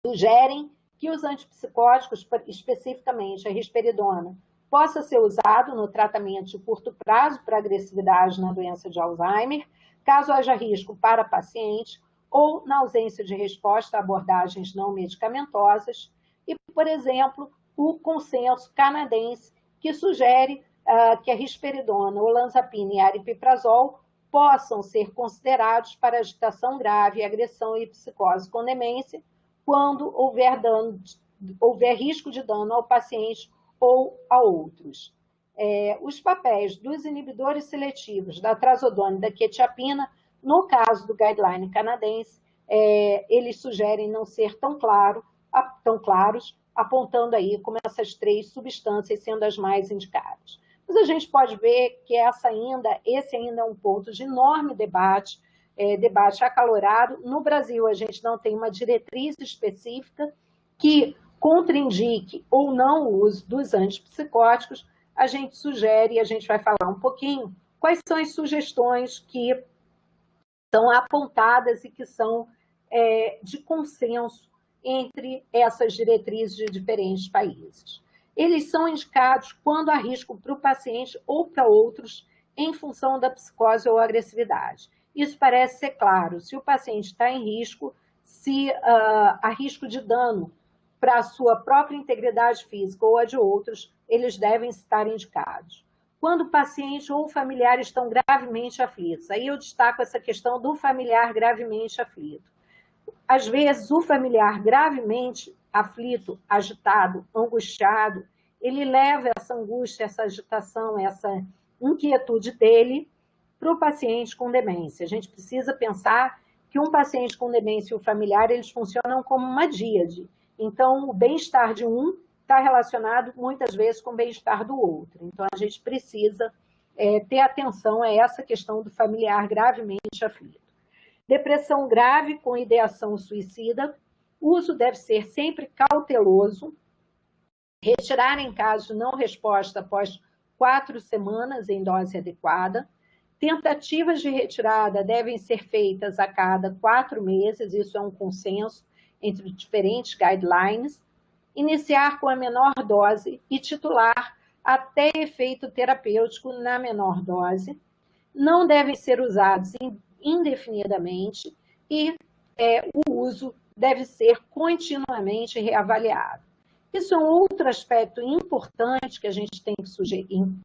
sugerem que os antipsicóticos, especificamente a risperidona, possa ser usado no tratamento de curto prazo para agressividade na doença de Alzheimer, caso haja risco para paciente, ou na ausência de resposta a abordagens não medicamentosas, e, por exemplo, o consenso canadense, que sugere que a risperidona, olanzapina e aripiprazol possam ser considerados para agitação grave, agressão e psicose com demência, quando houver risco de dano ao paciente ou a outros. Os papéis dos inibidores seletivos da trazodona e da quetiapina, no caso do guideline canadense, eles sugerem não ser tão claros, apontando aí como essas 3 substâncias sendo as mais indicadas. Mas a gente pode ver que esse ainda é um ponto de enorme debate, debate acalorado. No Brasil, a gente não tem uma diretriz específica que contraindique ou não o uso dos antipsicóticos. A gente sugere, e a gente vai falar um pouquinho, quais são as sugestões que são apontadas e que são de consenso entre essas diretrizes de diferentes países. Eles são indicados quando há risco para o paciente ou para outros em função da psicose ou agressividade. Isso parece ser claro. Se o paciente está em risco, se há risco de dano para a sua própria integridade física ou a de outros, eles devem estar indicados. Quando o paciente ou o familiar estão gravemente aflitos, aí eu destaco essa questão do familiar gravemente aflito. Às vezes, o familiar gravemente aflito, agitado, angustiado, ele leva essa angústia, essa agitação, essa inquietude dele para o paciente com demência. A gente precisa pensar que um paciente com demência e o familiar, eles funcionam como uma díade. Então, o bem-estar de um está relacionado, muitas vezes, com o bem-estar do outro. Então, a gente precisa ter atenção a essa questão do familiar gravemente aflito. Depressão grave com ideação suicida, o uso deve ser sempre cauteloso, retirar em caso de não resposta após 4 semanas em dose adequada. Tentativas de retirada devem ser feitas a cada 4 meses, isso é um consenso entre diferentes guidelines. Iniciar com a menor dose e titular até efeito terapêutico na menor dose. Não devem ser usados indefinidamente e o uso deve ser continuamente reavaliado. Isso é um outro aspecto importante que a gente tem que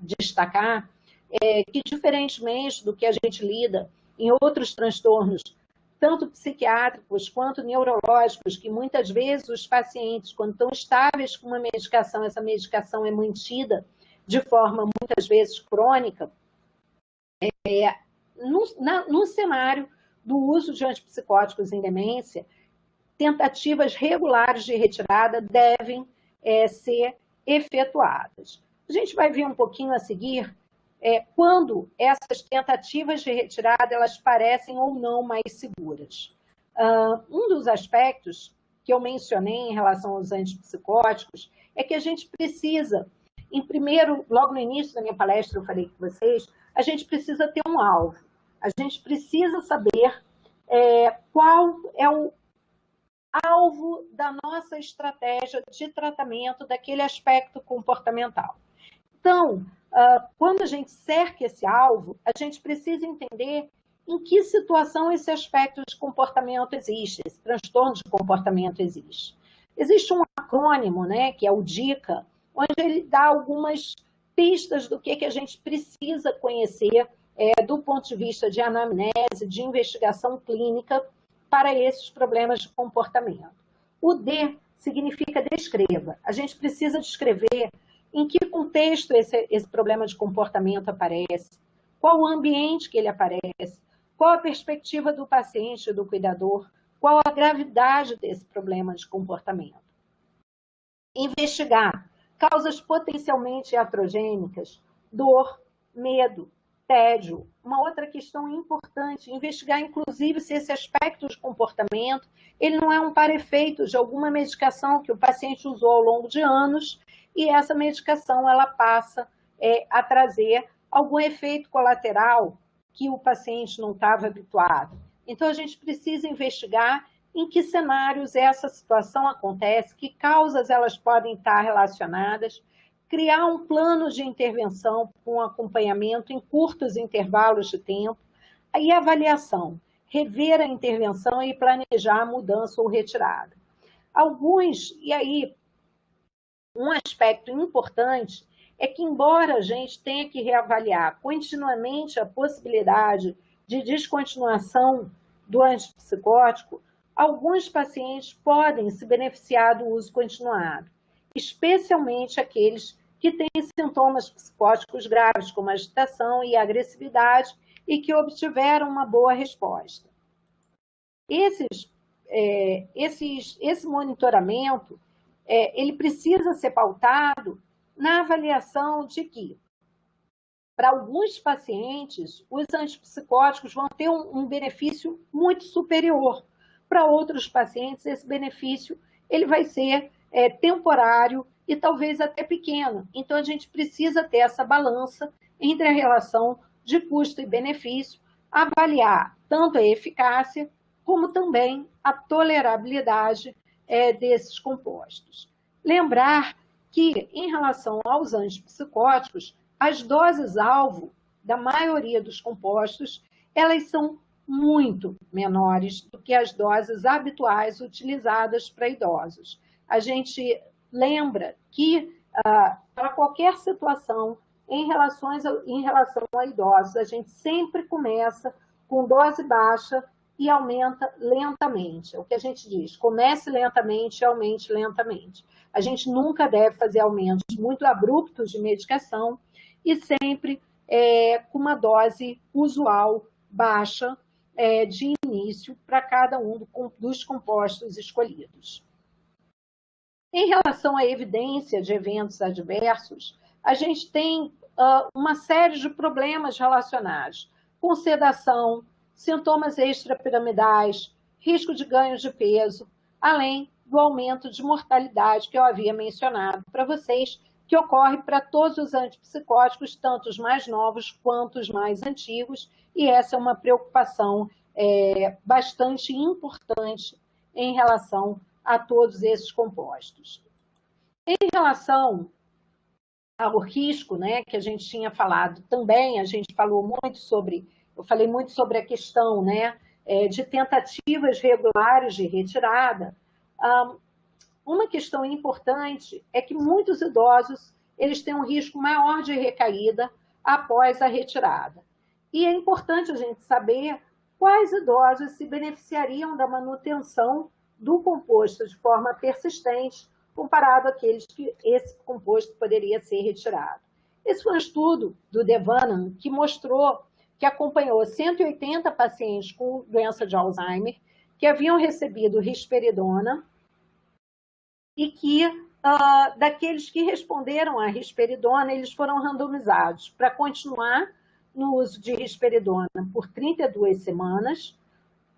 destacar, que diferentemente do que a gente lida em outros transtornos, tanto psiquiátricos quanto neurológicos, que muitas vezes os pacientes, quando estão estáveis com uma medicação, essa medicação é mantida de forma muitas vezes crônica, no cenário do uso de antipsicóticos em demência, tentativas regulares de retirada devem ser efetuadas. A gente vai ver um pouquinho a seguir quando essas tentativas de retirada elas parecem ou não mais seguras. Um dos aspectos que eu mencionei em relação aos antipsicóticos é que a gente precisa, logo no início da minha palestra eu falei com vocês, a gente precisa ter um alvo. A gente precisa saber qual é o alvo da nossa estratégia de tratamento daquele aspecto comportamental. Então, quando a gente cerca esse alvo, a gente precisa entender em que situação esse aspecto de comportamento existe, esse transtorno de comportamento existe. Existe um acrônimo, né, que é o DICA, onde ele dá algumas pistas do que a gente precisa conhecer do ponto de vista de anamnese, de investigação clínica para esses problemas de comportamento. O D significa descreva. A gente precisa descrever em que contexto esse problema de comportamento aparece, qual o ambiente que ele aparece, qual a perspectiva do paciente e do cuidador, qual a gravidade desse problema de comportamento. Investigar causas potencialmente iatrogênicas, dor, medo, tédio. Uma outra questão importante, investigar inclusive se esse aspecto de comportamento ele não é um par-efeito de alguma medicação que o paciente usou ao longo de anos e essa medicação ela passa a trazer algum efeito colateral que o paciente não estava habituado. Então, a gente precisa investigar em que cenários essa situação acontece, que causas elas podem estar relacionadas, criar um plano de intervenção com acompanhamento em curtos intervalos de tempo, e avaliação, rever a intervenção e planejar a mudança ou retirada. E aí, um aspecto importante é que, embora a gente tenha que reavaliar continuamente a possibilidade de descontinuação do antipsicótico, alguns pacientes podem se beneficiar do uso continuado, especialmente aqueles que têm sintomas psicóticos graves, como agitação e agressividade, e que obtiveram uma boa resposta. Esse monitoramento, ele precisa ser pautado na avaliação de que, para alguns pacientes, os antipsicóticos vão ter um benefício muito superior. Para outros pacientes, esse benefício ele vai ser temporário e talvez até pequeno. Então, a gente precisa ter essa balança entre a relação de custo e benefício, avaliar tanto a eficácia como também a tolerabilidade desses compostos. Lembrar que, em relação aos antipsicóticos, as doses-alvo da maioria dos compostos, elas são muito menores do que as doses habituais utilizadas para idosos. A gente lembra que, para qualquer situação, em relação a idosos, a gente sempre começa com dose baixa e aumenta lentamente. É o que a gente diz, comece lentamente e aumente lentamente. A gente nunca deve fazer aumentos muito abruptos de medicação e sempre com uma dose usual baixa de início para cada um dos compostos escolhidos. Em relação à evidência de eventos adversos, a gente tem uma série de problemas relacionados com sedação, sintomas extrapiramidais, risco de ganho de peso, além do aumento de mortalidade que eu havia mencionado para vocês, que ocorre para todos os antipsicóticos, tanto os mais novos quanto os mais antigos, e essa é uma preocupação bastante importante em relação a todos esses compostos. Em relação ao risco, né, que a gente tinha falado também, eu falei muito sobre a questão, né, de tentativas regulares de retirada. Uma questão importante é que muitos idosos eles têm um risco maior de recaída após a retirada. E é importante a gente saber quais idosos se beneficiariam da manutenção do composto de forma persistente comparado àqueles que esse composto poderia ser retirado. Esse foi um estudo do Devanand que mostrou que acompanhou 180 pacientes com doença de Alzheimer que haviam recebido risperidona e que, daqueles que responderam à risperidona, eles foram randomizados para continuar no uso de risperidona por 32 semanas,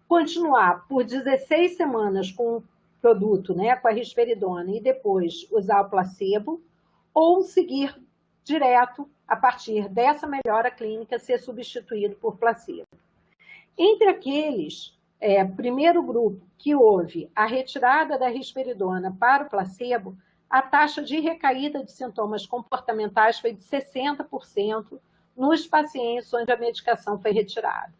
continuar por 16 semanas com o produto, né, com a risperidona, e depois usar o placebo, ou seguir direto, a partir dessa melhora clínica, ser substituído por placebo. Entre aqueles, primeiro grupo que houve a retirada da risperidona para o placebo, a taxa de recaída de sintomas comportamentais foi de 60% nos pacientes onde a medicação foi retirada.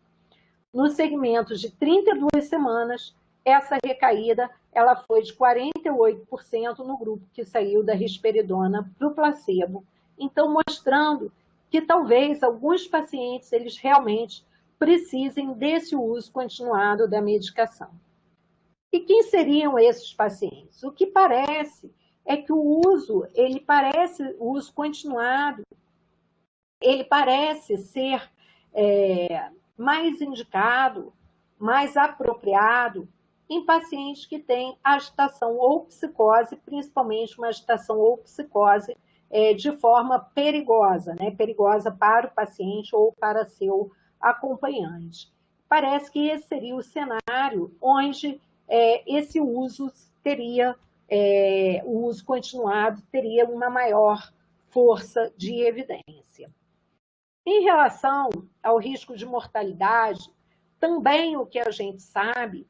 No segmento de 32 semanas, essa recaída ela foi de 48% no grupo que saiu da risperidona para o placebo. Então, mostrando que talvez alguns pacientes eles realmente precisem desse uso continuado da medicação. E quem seriam esses pacientes? O que parece é que o uso continuado, ele parece ser mais indicado, mais apropriado em pacientes que têm agitação ou psicose, principalmente uma agitação ou psicose de forma perigosa, né? Perigosa para o paciente ou para seu acompanhante. Parece que esse seria o cenário onde esse uso teria, o uso continuado teria uma maior força de evidência. Em relação ao risco de mortalidade, também o que a gente sabe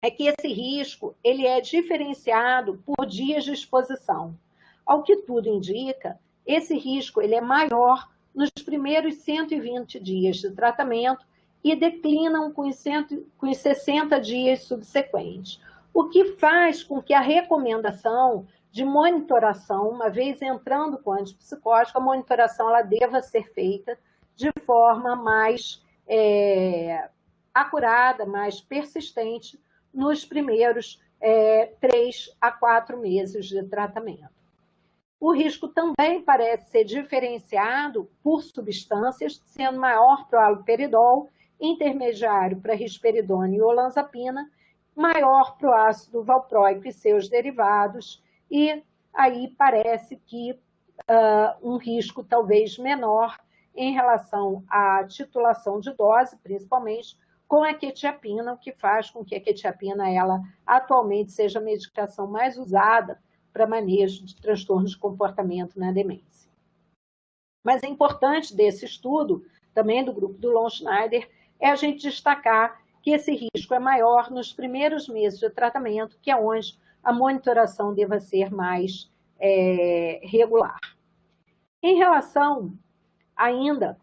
é que esse risco ele é diferenciado por dias de exposição. Ao que tudo indica, esse risco ele é maior nos primeiros 120 dias de tratamento e declinam com os 60 dias subsequentes, o que faz com que a recomendação de monitoração, uma vez entrando com antipsicótico, a monitoração ela deva ser feita de forma mais acurada, mais persistente, nos primeiros 3 a 4 meses de tratamento. O risco também parece ser diferenciado por substâncias, sendo maior para o haloperidol, intermediário para a risperidona e olanzapina, maior para o ácido valproico e seus derivados, e aí parece que um risco talvez menor em relação à titulação de dose, principalmente com a quetiapina, o que faz com que a quetiapina ela atualmente seja a medicação mais usada para manejo de transtornos de comportamento na demência. Mas é importante desse estudo, também do grupo do Lon Schneider, é a gente destacar que esse risco é maior nos primeiros meses de tratamento, que é onde a monitoração deva ser mais regular. Em relação ainda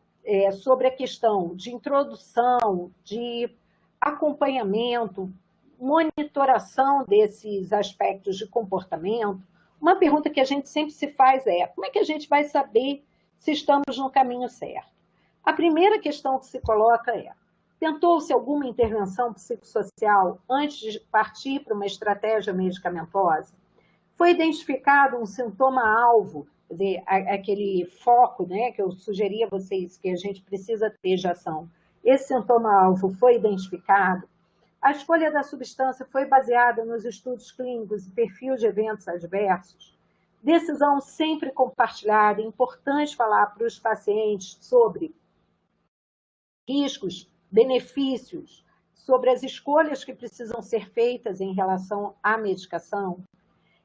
sobre a questão de introdução, de acompanhamento, monitoração desses aspectos de comportamento, uma pergunta que a gente sempre se faz é: como é que a gente vai saber se estamos no caminho certo? A primeira questão que se coloca é: tentou-se alguma intervenção psicossocial antes de partir para uma estratégia medicamentosa? Foi identificado um sintoma-alvo, quer dizer, aquele foco, né, que eu sugeri a vocês que a gente precisa ter de ação. Esse sintoma-alvo foi identificado? A escolha da substância foi baseada nos estudos clínicos e perfil de eventos adversos? Decisão sempre compartilhada, é importante falar para os pacientes sobre riscos, benefícios, sobre as escolhas que precisam ser feitas em relação à medicação.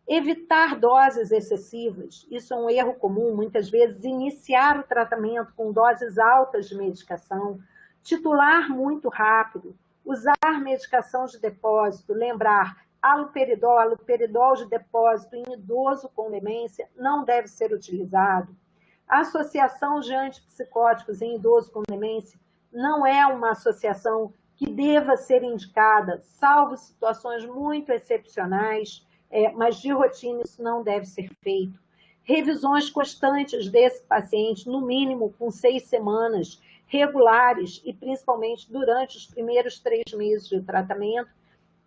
Evitar doses excessivas, isso é um erro comum, muitas vezes iniciar o tratamento com doses altas de medicação, titular muito rápido, usar medicação de depósito, lembrar, haloperidol de depósito em idoso com demência não deve ser utilizado. A associação de antipsicóticos em idoso com demência não é uma associação que deva ser indicada, salvo situações muito excepcionais, mas de rotina isso não deve ser feito. Revisões constantes desse paciente, no mínimo com 6 semanas, regulares e principalmente durante os primeiros 3 meses de tratamento,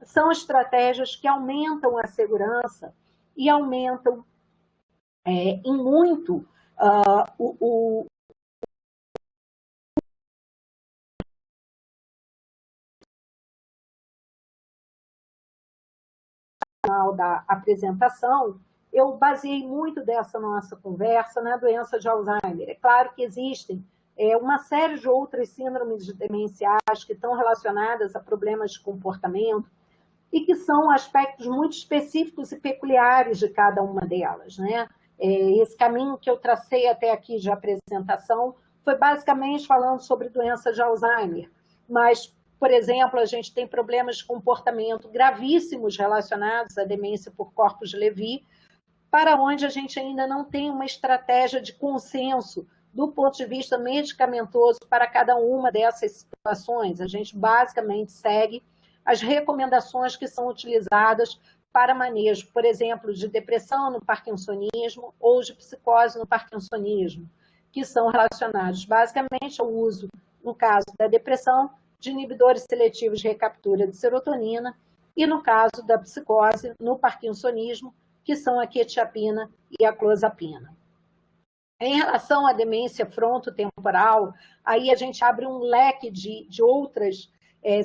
são estratégias que aumentam a segurança e aumentam em muito o final da apresentação, eu baseei muito dessa nossa conversa na doença de Alzheimer. É claro que existem uma série de outras síndromes demenciais que estão relacionadas a problemas de comportamento e que são aspectos muito específicos e peculiares de cada uma delas, né? Esse caminho que eu tracei até aqui de apresentação foi basicamente falando sobre doença de Alzheimer, mas, por exemplo, a gente tem problemas de comportamento gravíssimos relacionados à demência por corpos de Levy, para onde a gente ainda não tem uma estratégia de consenso do ponto de vista medicamentoso para cada uma dessas situações. A gente basicamente segue as recomendações que são utilizadas para manejo, por exemplo, de depressão no parkinsonismo ou de psicose no parkinsonismo, que são relacionados basicamente ao uso, no caso da depressão, de inibidores seletivos de recaptura de serotonina e, no caso da psicose, no parkinsonismo, que são a quetiapina e a clozapina. Em relação à demência frontotemporal, aí a gente abre um leque de outras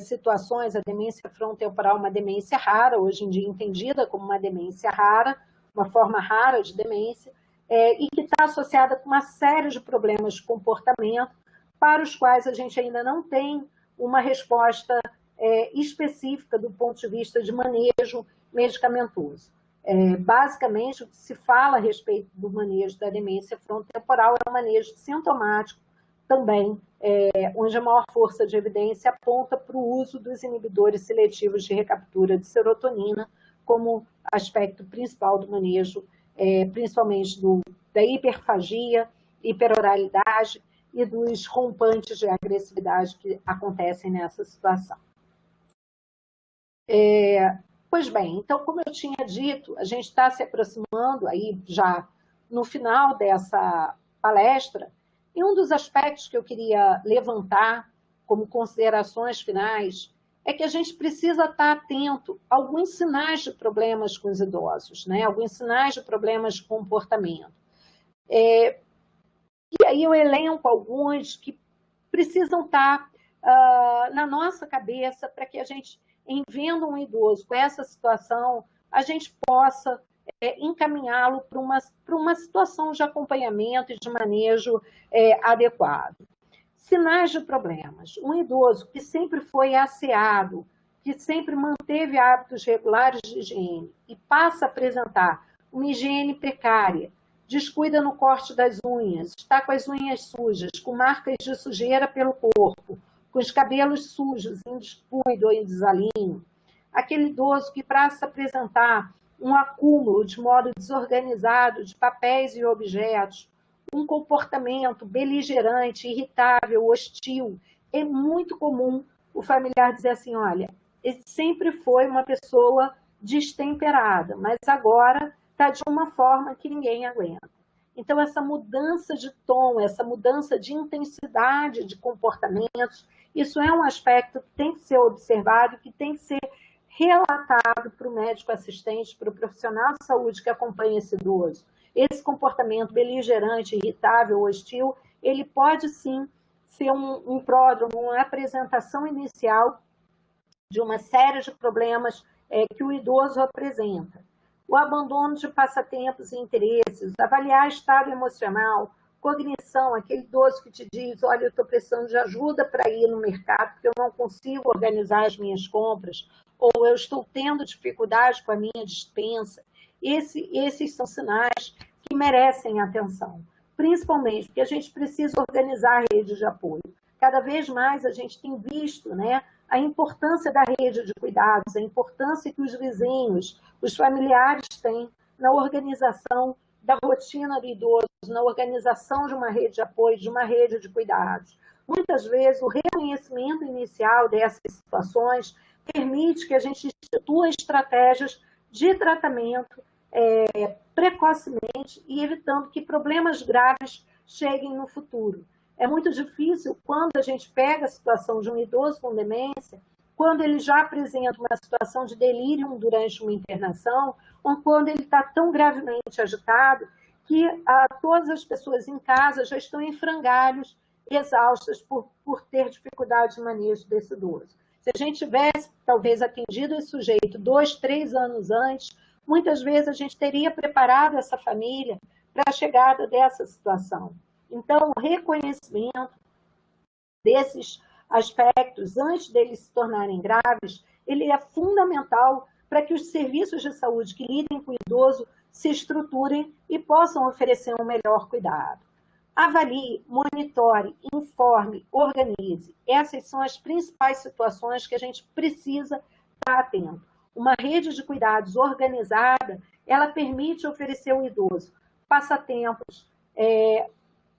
situações. A demência frontotemporal é uma demência rara, hoje em dia entendida como uma demência rara, uma forma rara de demência, e que está associada com uma série de problemas de comportamento, para os quais a gente ainda não tem uma resposta específica do ponto de vista de manejo medicamentoso. Basicamente, o que se fala a respeito do manejo da demência frontotemporal é um manejo sintomático também, onde a maior força de evidência aponta para o uso dos inibidores seletivos de recaptura de serotonina como aspecto principal do manejo, principalmente da hiperfagia, hiperoralidade e dos rompantes de agressividade que acontecem nessa situação. Pois bem, então, como eu tinha dito, a gente está se aproximando aí já no final dessa palestra, e um dos aspectos que eu queria levantar como considerações finais é que a gente precisa estar atento a alguns sinais de problemas com os idosos, né? Alguns sinais de problemas de comportamento. E aí eu elenco alguns que precisam estar na nossa cabeça para que a gente, em vendo um idoso com essa situação, a gente possa encaminhá-lo para uma situação de acompanhamento e de manejo adequado. Sinais de problemas. Um idoso que sempre foi asseado, que sempre manteve hábitos regulares de higiene e passa a apresentar uma higiene precária, descuida no corte das unhas, está com as unhas sujas, com marcas de sujeira pelo corpo, com os cabelos sujos, em descuido ou em desalinho. Aquele idoso que passa a apresentar um acúmulo de modo desorganizado de papéis e objetos, um comportamento beligerante, irritável, hostil. É muito comum o familiar dizer assim, olha, ele sempre foi uma pessoa destemperada, mas agora está de uma forma que ninguém aguenta. Então, essa mudança de tom, essa mudança de intensidade de comportamentos, isso é um aspecto que tem que ser observado, que tem que ser relatado para o médico assistente, para o profissional de saúde que acompanha esse idoso. Esse comportamento beligerante, irritável, hostil, ele pode sim ser um pródromo, uma apresentação inicial de uma série de problemas que o idoso apresenta. O abandono de passatempos e interesses, avaliar estado emocional, cognição, aquele idoso que te diz, olha, eu estou precisando de ajuda para ir no mercado, porque eu não consigo organizar as minhas compras, ou eu estou tendo dificuldade com a minha despensa. Esses são sinais que merecem atenção, principalmente porque a gente precisa organizar a rede de apoio. Cada vez mais a gente tem visto, né, a importância da rede de cuidados, a importância que os vizinhos, os familiares têm na organização da rotina do idoso, na organização de uma rede de apoio, de uma rede de cuidados. Muitas vezes, o reconhecimento inicial dessas situações permite que a gente institua estratégias de tratamento precocemente e evitando que problemas graves cheguem no futuro. É muito difícil quando a gente pega a situação de um idoso com demência, quando ele já apresenta uma situação de delírio durante uma internação, ou quando ele está tão gravemente agitado que todas as pessoas em casa já estão em frangalhos, exaustas por ter dificuldade de manejo desse idoso. Se a gente tivesse, talvez, atendido esse sujeito 2, 3 anos antes, muitas vezes a gente teria preparado essa família para a chegada dessa situação. Então, o reconhecimento desses aspectos, antes deles se tornarem graves, ele é fundamental para que os serviços de saúde que lidem com o idoso se estruturem e possam oferecer um melhor cuidado. Avalie, monitore, informe, organize. Essas são as principais situações que a gente precisa estar atento. Uma rede de cuidados organizada, ela permite oferecer ao idoso passatempos,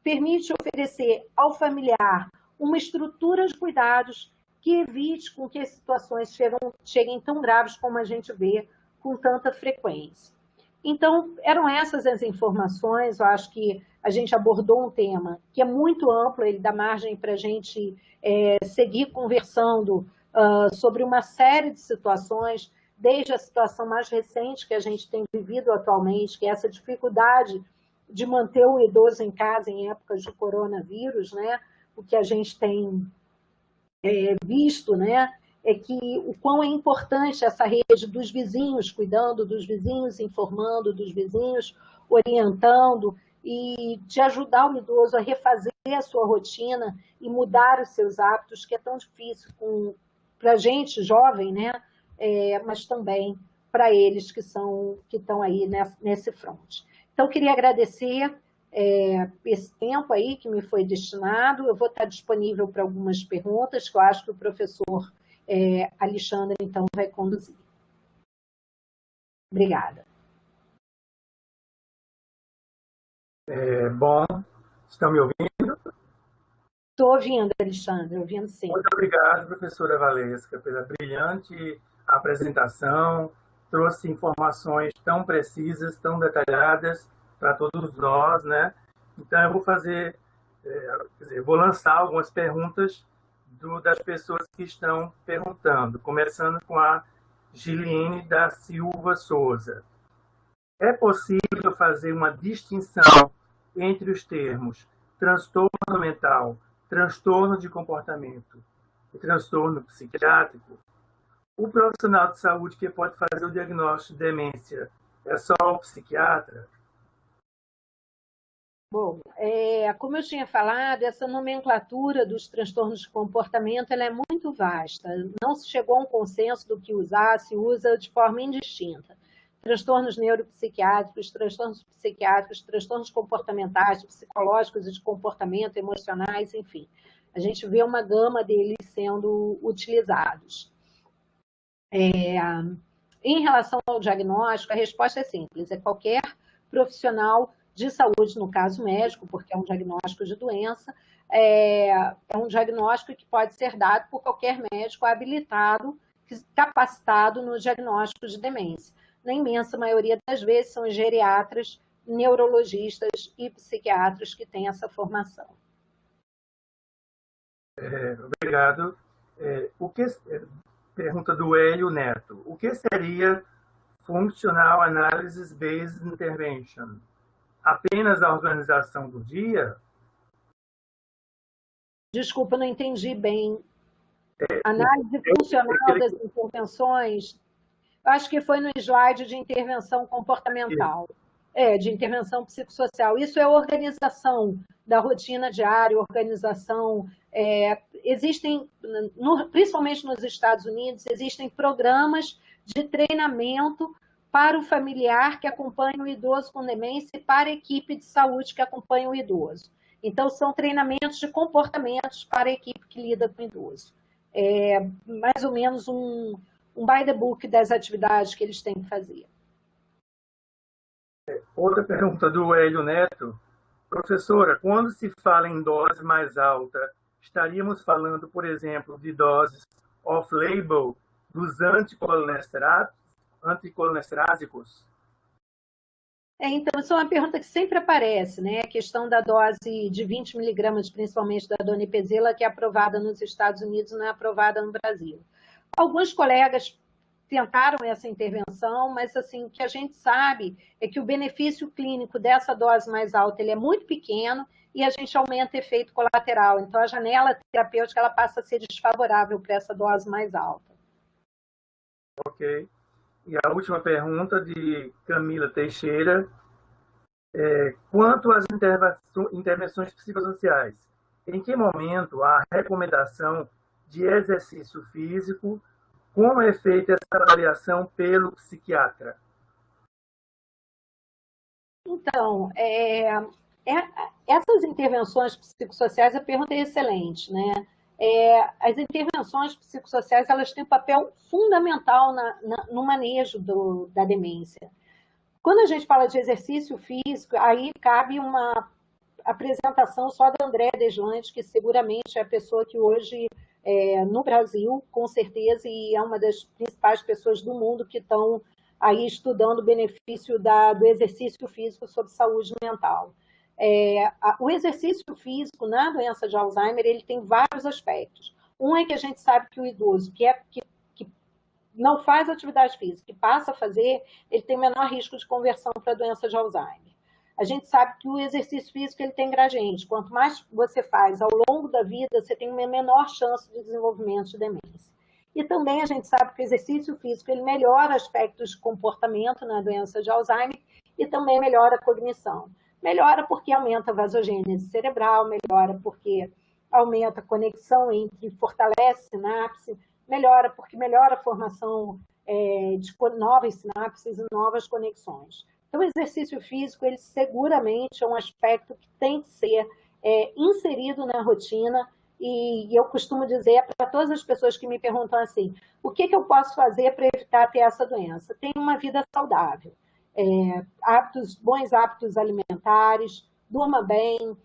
permite oferecer ao familiar uma estrutura de cuidados que evite com que as situações cheguem tão graves como a gente vê com tanta frequência. Então, eram essas as informações. Eu acho que a gente abordou um tema que é muito amplo, ele dá margem para a gente seguir conversando sobre uma série de situações, desde a situação mais recente que a gente tem vivido atualmente, que é essa dificuldade de manter o idoso em casa em épocas de coronavírus, né? O que a gente tem visto, né, é que o quão é importante essa rede dos vizinhos, cuidando dos vizinhos, informando dos vizinhos, orientando e de ajudar o idoso a refazer a sua rotina e mudar os seus hábitos, que é tão difícil para a gente jovem, né, mas também para eles que estão aí nesse front. Então, eu queria agradecer esse tempo aí que me foi destinado. Eu vou estar disponível para algumas perguntas que eu acho que o professor Alexandre, então, vai conduzir. Obrigada. Bom, estão me ouvindo? Estou ouvindo, Alexandre, ouvindo sim. Muito obrigado, professora Valesca, pela brilhante apresentação, trouxe informações tão precisas, tão detalhadas para todos nós, né? Então, eu vou lançar algumas perguntas das pessoas que estão perguntando, começando com a Giliene da Silva Souza. É possível fazer uma distinção entre os termos transtorno mental, transtorno de comportamento e transtorno psiquiátrico? O profissional de saúde que pode fazer o diagnóstico de demência é só o psiquiatra? Bom, como eu tinha falado, essa nomenclatura dos transtornos de comportamento ela é muito vasta. Não se chegou a um consenso do que usar, se usa de forma indistinta. Transtornos neuropsiquiátricos, transtornos comportamentais, psicológicos e de comportamento, emocionais, enfim. A gente vê uma gama deles sendo utilizados. Em relação ao diagnóstico, a resposta é simples, é qualquer profissional de saúde, no caso médico, porque é um diagnóstico de doença, é um diagnóstico que pode ser dado por qualquer médico habilitado, capacitado no diagnóstico de demência. Na imensa maioria das vezes são geriatras, neurologistas e psiquiatras que têm essa formação. Obrigado. Pergunta do Hélio Neto. O que seria Functional Analysis Based Intervention? Apenas a organização do dia? Desculpa, não entendi bem. Análise funcional das intervenções. Acho que foi no slide de intervenção comportamental. De intervenção psicossocial. Isso é organização da rotina diária, organização. Existem, principalmente nos Estados Unidos, existem programas de treinamento para o familiar que acompanha o idoso com demência e para a equipe de saúde que acompanha o idoso. Então, são treinamentos de comportamentos para a equipe que lida com o idoso. Mais ou menos um by the book das atividades que eles têm que fazer. Outra pergunta do Hélio Neto. Professora, quando se fala em dose mais alta, estaríamos falando, por exemplo, de doses off-label dos anticolinestéricos? Então, isso é uma pergunta que sempre aparece, né? A questão da dose de 20 miligramas, principalmente da donepezila, que é aprovada nos Estados Unidos e não é aprovada no Brasil. Alguns colegas tentaram essa intervenção, mas assim, o que a gente sabe é que o benefício clínico dessa dose mais alta ele é muito pequeno e a gente aumenta o efeito colateral. Então, a janela terapêutica ela passa a ser desfavorável para essa dose mais alta. Ok. E a última pergunta de Camila Teixeira. Quanto às intervenções psicossociais, em que momento há recomendação de exercício físico? Como é feita essa avaliação pelo psiquiatra? Então, essas intervenções psicossociais, a pergunta é excelente, né? As intervenções psicossociais elas têm um papel fundamental no manejo da demência. Quando a gente fala de exercício físico, aí cabe apresentação só da Andréa Deslandes, que seguramente é a pessoa que hoje, no Brasil, com certeza, e é uma das principais pessoas do mundo que estão aí estudando o benefício do exercício físico sobre saúde mental. O exercício físico na doença de Alzheimer, ele tem vários aspectos. Um é que a gente sabe que o idoso que não faz atividade física, que passa a fazer, ele tem menor risco de conversão para a doença de Alzheimer. A gente sabe que o exercício físico ele tem gradiente. Quanto mais você faz ao longo da vida, você tem uma menor chance de desenvolvimento de demência. E também a gente sabe que o exercício físico ele melhora aspectos de comportamento na doença de Alzheimer e também melhora a cognição. Melhora porque aumenta a vasogênese cerebral, melhora porque aumenta a conexão fortalece sinapse, melhora porque melhora a formação de novas sinapses e novas conexões. Então, o exercício físico, ele seguramente é um aspecto que tem que ser inserido na rotina, e eu costumo dizer para todas as pessoas que me perguntam assim, o que eu posso fazer para evitar ter essa doença? Tenha uma vida saudável, bons hábitos alimentares, durma bem,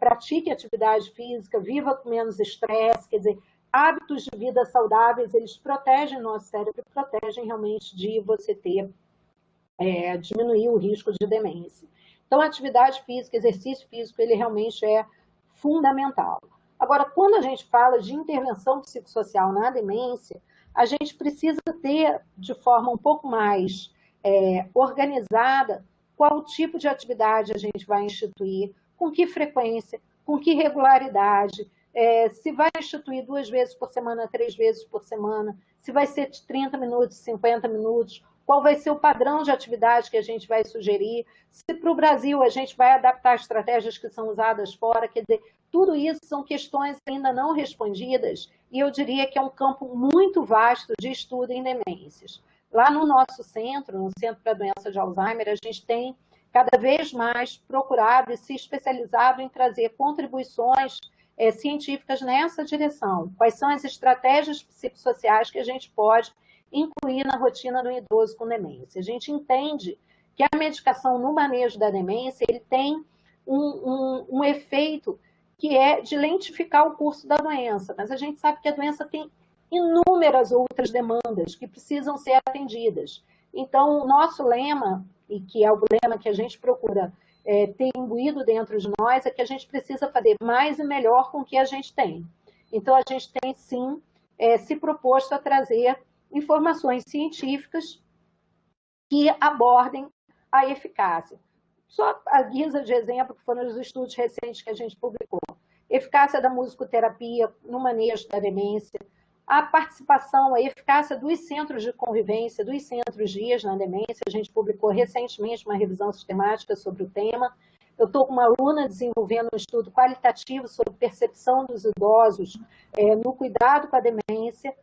pratique atividade física, viva com menos estresse, quer dizer, hábitos de vida saudáveis, eles protegem o nosso cérebro, protegem realmente de você diminuir o risco de demência. Então, a atividade física, exercício físico, ele realmente é fundamental. Agora, quando a gente fala de intervenção psicossocial na demência, a gente precisa ter, de forma um pouco mais organizada, qual tipo de atividade a gente vai instituir, com que frequência, com que regularidade, se vai instituir 2 vezes por semana, 3 vezes por semana, se vai ser de 30 minutos, 50 minutos, qual vai ser o padrão de atividade que a gente vai sugerir, se para o Brasil a gente vai adaptar estratégias que são usadas fora, quer dizer, tudo isso são questões ainda não respondidas e eu diria que é um campo muito vasto de estudo em demências. Lá no nosso centro, no Centro para a Doença de Alzheimer, a gente tem cada vez mais procurado e se especializado em trazer contribuições científicas nessa direção. Quais são as estratégias psicossociais que a gente pode incluir na rotina do idoso com demência? A gente entende que a medicação no manejo da demência ele tem um efeito que é de lentificar o curso da doença, mas a gente sabe que a doença tem inúmeras outras demandas que precisam ser atendidas. Então, o nosso lema, e que é o lema que a gente procura ter imbuído dentro de nós, é que a gente precisa fazer mais e melhor com o que a gente tem. Então, a gente tem, sim, se proposto a trazer informações científicas que abordem a eficácia. Só a guisa de exemplo, que foram os estudos recentes que a gente publicou. Eficácia da musicoterapia no manejo da demência, a participação, a eficácia dos centros de convivência, dos centros guias na demência. A gente publicou recentemente uma revisão sistemática sobre o tema. Eu estou com uma aluna desenvolvendo um estudo qualitativo sobre percepção dos idosos no cuidado com a demência,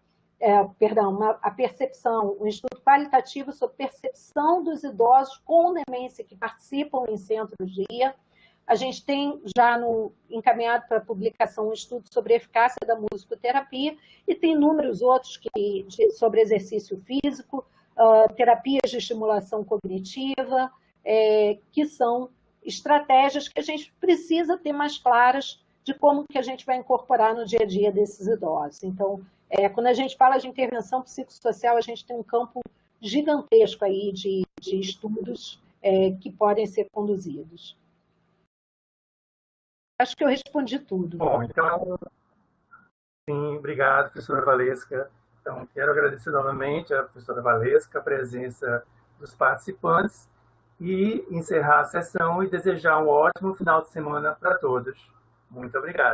um estudo qualitativo sobre percepção dos idosos com demência que participam em centros de guia. A gente tem já encaminhado para publicação um estudo sobre a eficácia da musicoterapia e tem inúmeros outros sobre exercício físico, terapias de estimulação cognitiva, que são estratégias que a gente precisa ter mais claras de como que a gente vai incorporar no dia a dia desses idosos. Então, quando a gente fala de intervenção psicossocial, a gente tem um campo gigantesco aí de estudos que podem ser conduzidos. Acho que eu respondi tudo. Bom, então, sim, obrigado, professora Valesca. Então, quero agradecer novamente à professora Valesca a presença dos participantes e encerrar a sessão e desejar um ótimo final de semana para todos. Muito obrigado.